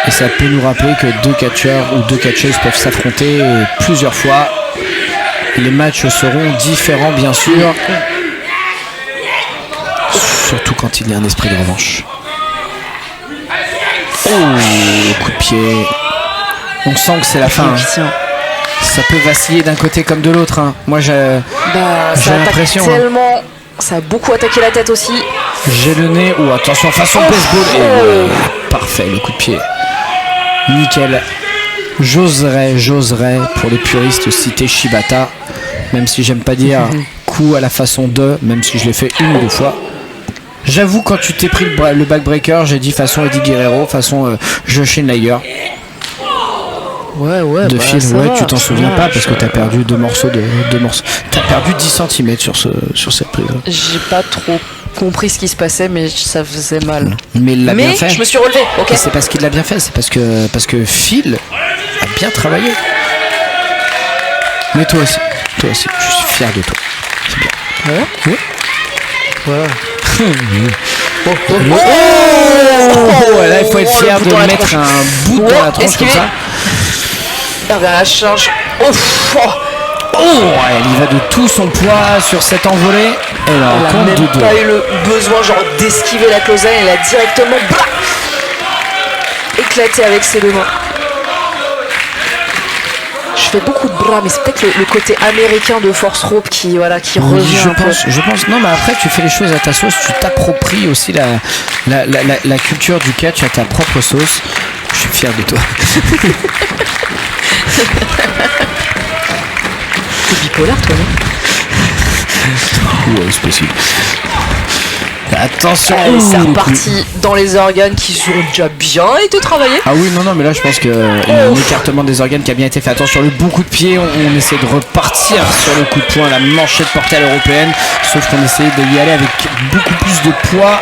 Et ça peut nous rappeler que deux catcheurs ou deux catcheuses peuvent s'affronter plusieurs fois. Les matchs seront différents, bien sûr. Surtout quand il y a un esprit de revanche. Oh, coup de pied. On sent que c'est la fin. Hein. Ça peut vaciller d'un côté comme de l'autre. Hein. Moi, j'ai l'impression. Tellement. Hein. Ça a beaucoup attaqué la tête aussi. J'ai le nez. Oh, attention, façon baseball. Et parfait, le coup de pied. Nickel. J'oserais, pour les puristes, citer Shibata. Même si j'aime pas dire coup à la façon de, même si je l'ai fait une ou deux fois. J'avoue, quand tu t'es pris le backbreaker, j'ai dit façon Eddie Guerrero, façon Joshua Nair. Ouais, de fil, tu t'en souviens pas parce que t'as perdu deux morceaux. T'as perdu 10 cm sur cette prise. J'ai pas trop compris ce qui se passait, mais ça faisait mal. Mais il l'a bien fait. Je me suis relevé, ok. C'est parce qu'il l'a bien fait, c'est parce que Phil a bien travaillé. Mais toi aussi, je suis fier de toi. C'est bien. Ouais. Oui. Là il faut être fier de mettre un bout dans la tronche comme ça. La charge. Elle y va de tout son poids sur cette envolée. Elle a même pas eu le besoin d'esquiver la close line. Elle a directement éclaté avec ses deux mains. Je fais beaucoup de bras, mais c'est peut-être le côté américain de Force Rope qui revient. Je pense. Non, mais après tu fais les choses à ta sauce. Tu t'appropries aussi la culture du catch à ta propre sauce. Je suis fier de toi. T'es bipolaire, toi, non? Ouais, c'est possible. Attention. Allez, c'est reparti dans les organes qui ont déjà bien été travaillés. Ah oui, non, mais là je pense qu'il y a un écartement des organes qui a bien été fait. Attention, le bon coup de pied, on essaie de repartir sur le coup de poing, la manchette portée à l'européenne, sauf qu'on essayait d'y aller avec beaucoup plus de poids.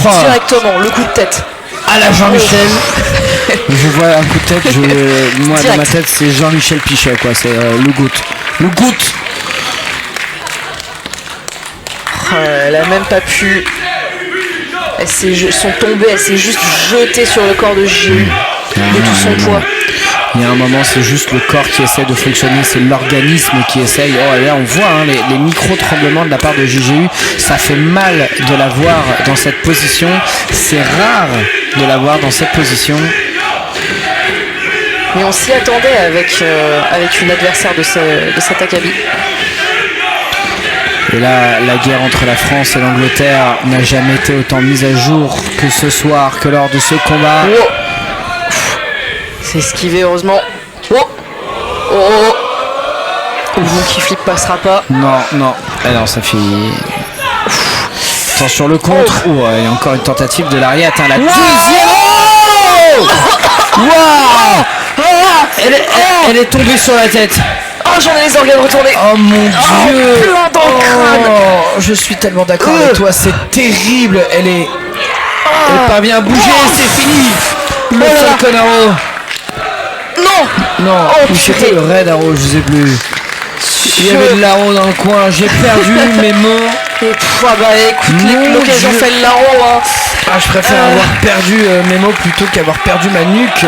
Directement, le coup de tête. À la Jean-Michel. Je vois un coup de tête, moi direct. Dans ma tête c'est Jean-Michel Pichet quoi, c'est le goût. Elle a même pas pu. Elles sont tombées, elle s'est juste jetée sur le corps de JU de tout son poids. Il y a un moment, c'est juste le corps qui essaie de fonctionner, c'est l'organisme qui essaye. Oh, et là, on voit les micro-tremblements de la part de JGU. Ça fait mal de la voir dans cette position. C'est rare de la voir dans cette position. Mais on s'y attendait avec une adversaire de cet acabit. Et là, la guerre entre la France et l'Angleterre n'a jamais été autant mise à jour que ce soir, que lors de ce combat. Oh. C'est esquivé heureusement. Le bon qui flip passera pas. Non. Alors ça fait. Attention le contre. Il y a encore une tentative de l'arrière. Atteint la deuxième. Elle est tombée sur la tête. J'en ai les organes retournés. Oh mon Dieu. Plein dans le crâne. Je suis tellement d'accord avec toi. C'est terrible. Elle parvient à bouger. C'est fini. Le Falcon Arrow. Non, c'était le Red Arrow, je sais plus. Il y avait de l'arrow dans le coin, j'ai perdu mes mots. Écoute, l'occasion fait le larron. Hein. Je préfère avoir perdu mes mots plutôt qu'avoir perdu ma nuque,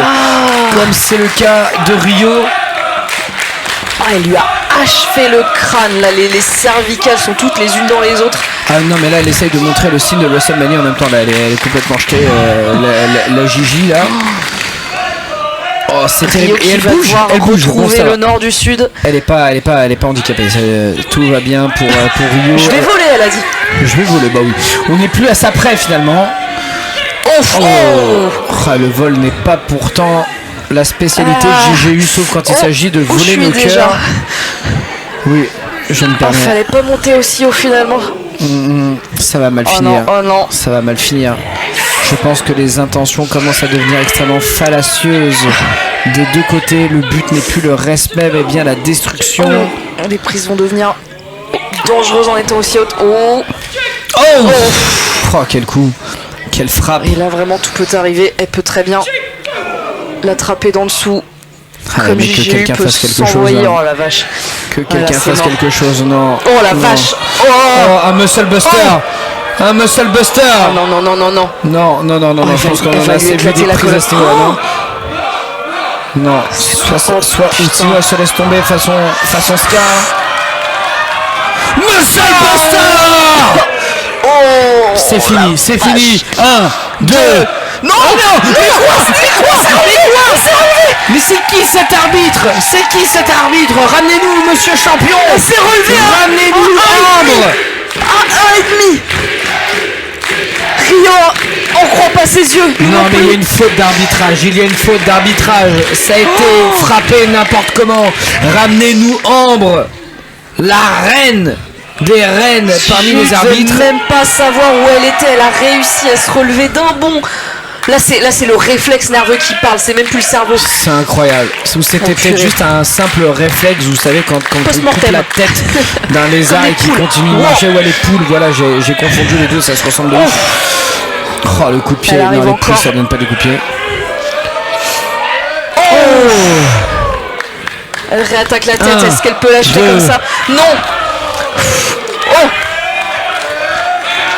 comme c'est le cas de Rio. Elle lui a achevé le crâne, là, les cervicales sont toutes les unes dans les autres. Ah non, mais là elle essaye de montrer le signe de WrestleMania en même temps, là elle est complètement jetée, la Gigi là. Oh, c'est terrible. Et elle bouge. Retrouver le nord du sud. Elle est pas handicapée. Tout va bien pour Rio. Je vais voler, elle a dit. Je vais voler, bah oui. On n'est plus à ça près finalement. Le vol n'est pas pourtant la spécialité de GGU, sauf quand il s'agit de voler nos cœurs. Oui, je me permets. Fallait pas monter aussi haut finalement. Ça va mal finir. Non. Ça va mal finir. Je pense que les intentions commencent à devenir extrêmement fallacieuses des deux côtés. Le but n'est plus le respect, mais bien la destruction. Les prises vont devenir dangereuses en étant aussi hautes. Quel coup. Quelle frappe. Et là vraiment tout peut arriver. Elle peut très bien l'attraper dans le dessous. Ah, Comme mais que JGU quelqu'un peut fasse quelque chose. s'envoyer, Hein. oh la vache. Que Voilà, quelqu'un c'est fasse mort. quelque chose, non. Oh la Non. vache. Oh, un muscle buster. Un muscle buster. Oh, non. Non, je pense qu'on en a assez vu des prises à ce niveau-là, non. Non, soit Utsuma se laisse tomber façon Scar. Muscle buster. C'est fini. 1, 2. Non, mais c'est qui cet arbitre? Ramenez-nous, monsieur champion. C'est relevé. Ramenez-nous Ambre. 1,5. Rio, on croit pas ses yeux. Non, mais il y a une faute d'arbitrage. Ça a été frappé n'importe comment. Ramenez-nous Ambre, la reine des reines parmi les arbitres. Je veux même pas savoir où elle était. Elle a réussi à se relever d'un bond. Là c'est le réflexe nerveux qui parle, c'est même plus le cerveau. C'est incroyable. C'était peut-être juste un simple réflexe, vous savez, quand on coupe la tête d'un lézard et qu'il continue de marcher. Ouais, les poules, voilà, j'ai confondu les deux, ça se ressemble de ouf. Oh, le coup de pied, non, les poules, ça donne pas des coups de pied. Elle réattaque la tête, est-ce qu'elle peut lâcher comme ça? Non. Oh.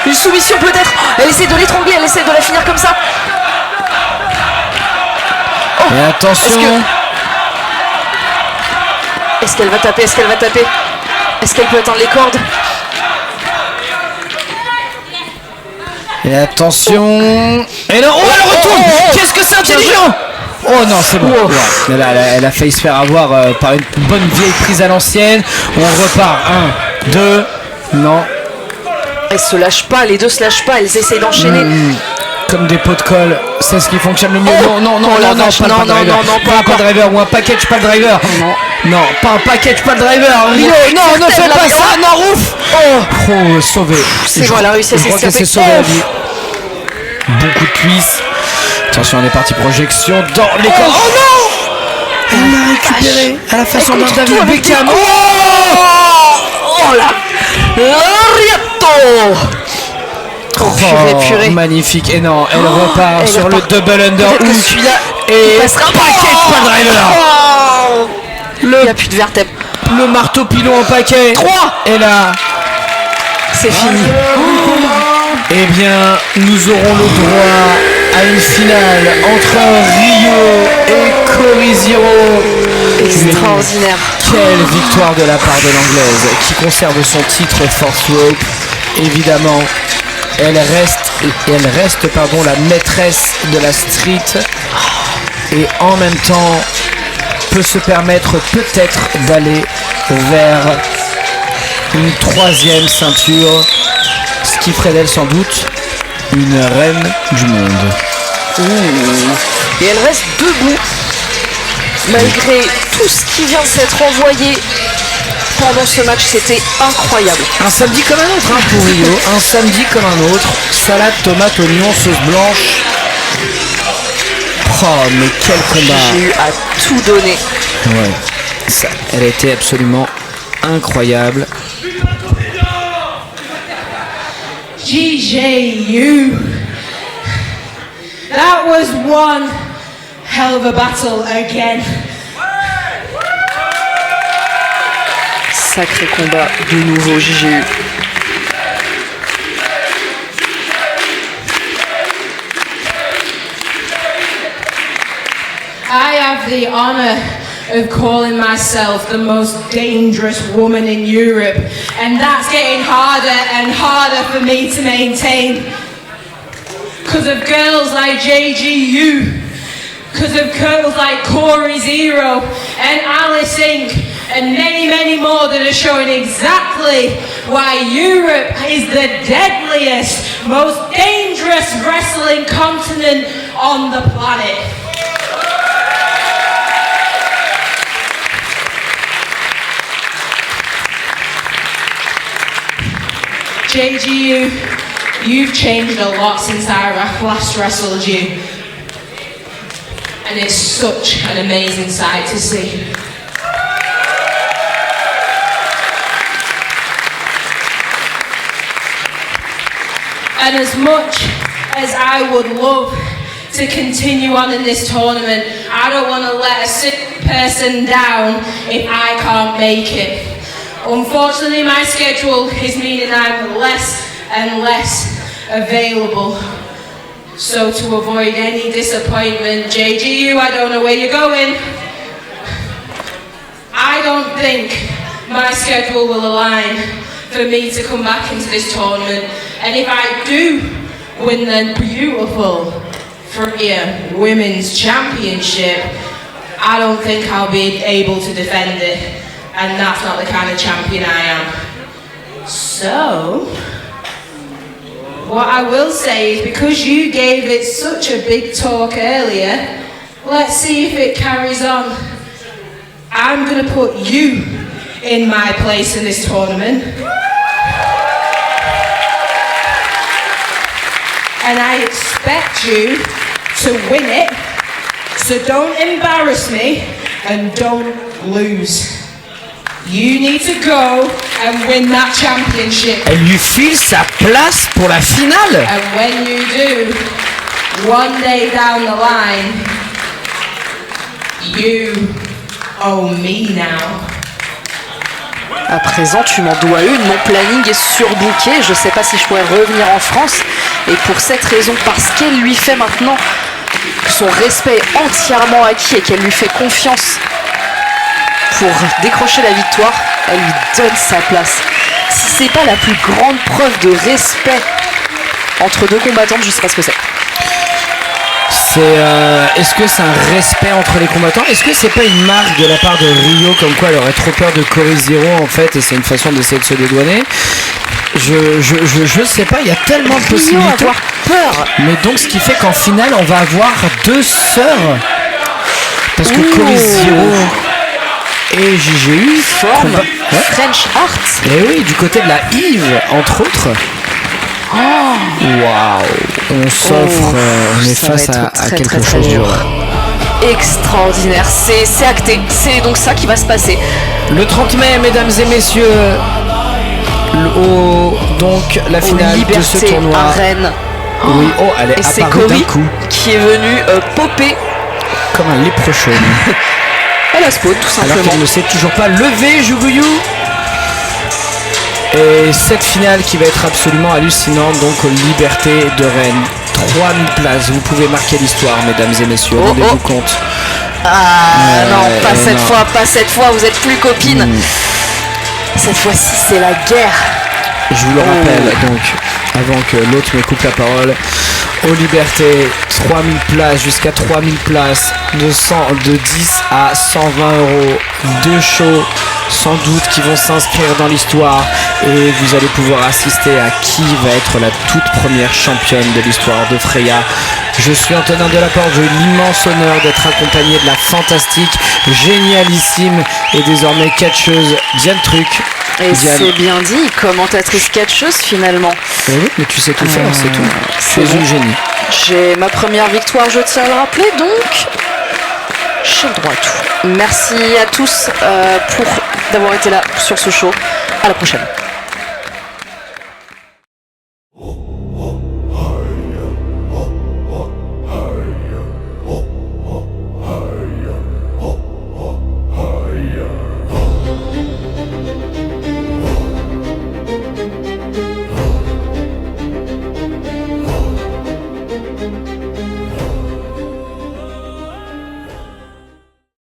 Une soumission peut-être. Elle essaie de l'étrangler, elle essaie de la finir comme ça. Oh. Et attention. Est-ce qu'elle va taper? Est-ce qu'elle peut atteindre les cordes? Et attention. Et non, elle retourne. Qu'est-ce que c'est intelligent. Oh non, c'est bon. Elle a failli se faire avoir par une bonne vieille prise à l'ancienne. On repart. 1, 2. Non. Elles se lâchent pas, les deux se lâchent pas, elles essayent d'enchaîner. Comme des pots de colle, c'est ce qui fonctionne le mieux. Non, pas le driver ou un package, pas le driver. Non, pas un package, pas le driver. Rio, non, ne fais pas ça, non, ouf. Oh, sauvé. C'est bon, elle a réussi à s'escaper. Je crois qu'elle s'est sauvée, la vie. Beaucoup de cuisses. Attention, on est parti, projection dans les corps. Oh non. Elle l'a récupéré à la façon d'un David Beckham. Oh là. Rietto. Oh, purée. Magnifique. Et non, elle repart sur le double underhook. Et passera package, pas de driver. Il n'y a plus de vertèbre. Le marteau pilon en paquet. 3. Et là, c'est fini. Eh bien, nous aurons le droit à une finale entre Rio et Corizero. Extraordinaire. Quelle victoire de la part de l'anglaise qui conserve son titre Force Rope. Évidemment, elle reste la maîtresse de la street et en même temps peut se permettre peut-être d'aller vers une 3e ceinture, ce qui ferait d'elle sans doute une reine du monde. Et elle reste debout malgré tout ce qui vient de s'être envoyé pendant ce match. C'était incroyable. Un samedi comme un autre pour Rio, un samedi comme un autre. Salade, tomate, oignon, sauce blanche. Oh, mais quel combat! J'ai eu à tout donner. Ouais, ça, elle a été absolument incroyable. JGU. That was one hell of a battle again. Sacré combat de nouveau, JGU. I have the honor of calling myself the most dangerous woman in Europe, and that's getting harder and harder for me to maintain because of girls like JGU, because of girls like Corizero and Alice Inc. and many, many more that are showing exactly why Europe is the deadliest, most dangerous wrestling continent on the planet. JGU, you've changed a lot since I last wrestled you, and it's such an amazing sight to see. And as much as I would love to continue on in this tournament, I don't want to let a person down if I can't make it. Unfortunately, my schedule is meaning I'm less and less available. So to avoid any disappointment, JGU, I don't know where you're going. I don't think my schedule will align for me to come back into this tournament. And if I do win the beautiful Freya Women's Championship, I don't think I'll be able to defend it. And that's not the kind of champion I am. So, what I will say is, because you gave it such a big talk earlier, let's see if it carries on. I'm going to put you in my place in this tournament. And I expect you to win it. So don't embarrass me and don't lose. You need to go and win that championship. Elle lui file sa place pour la finale. And when you do, one day down the line, you owe me now. À présent, tu m'en dois une. Mon planning est surbooké. Je sais pas si je pourrais revenir en France. Et pour cette raison, parce qu'elle lui fait maintenant son respect entièrement acquis et qu'elle lui fait confiance pour décrocher la victoire, elle lui donne sa place. Si c'est pas la plus grande preuve de respect entre deux combattantes, je sais pas ce que c'est. Est-ce que c'est un respect entre les combattants? Est-ce que c'est pas une marque de la part de Rio comme quoi elle aurait trop peur de Cory Zero en fait et c'est une façon d'essayer de se dédouaner? Je sais pas, il y a tellement de possibilités. Avoir peur. Mais donc ce qui fait qu'en finale on va avoir deux sœurs. Parce que Cory Zero et JGU forment French Arts. Et oui, du côté de la Yves entre autres. Waouh, on s'offre, on est face à quelque chose de extraordinaire. C'est acté, c'est donc ça qui va se passer. Le 30 mai, mesdames et messieurs, donc la finale Liberté de ce tournoi. à Rennes. Oui, elle est et c'est apparue d'un Cory coup. Qui est venu popper comme un léprechaun. Elle a spot tout simplement. Alors qu'elle ne s'est toujours pas levée, Jugouyou. Et cette finale qui va être absolument hallucinante, donc Liberté de Rennes, 3000 places, vous pouvez marquer l'histoire mesdames et messieurs, rendez-vous compte. Non, pas cette fois, vous êtes plus copines. Cette fois-ci c'est la guerre. Je vous le rappelle donc, avant que l'autre me coupe la parole, aux Libertés, 3000 places, jusqu'à 3000 places, de 10 à 120 euros, deux shows sans doute qui vont s'inscrire dans l'histoire et vous allez pouvoir assister à qui va être la toute première championne de l'histoire de Freya. Je suis Antonin Delaporte, j'ai eu l'immense honneur d'être accompagné de la fantastique, génialissime et désormais catcheuse Diane Truc. Et c'est bien dit, commentatrice catcheuse finalement. Oui, mais tu sais tout faire, c'est tout. Tu es une génie. J'ai ma première victoire, je tiens à le rappeler, donc j'ai le droit à tout. Merci à tous d'avoir été là sur ce show. À la prochaine.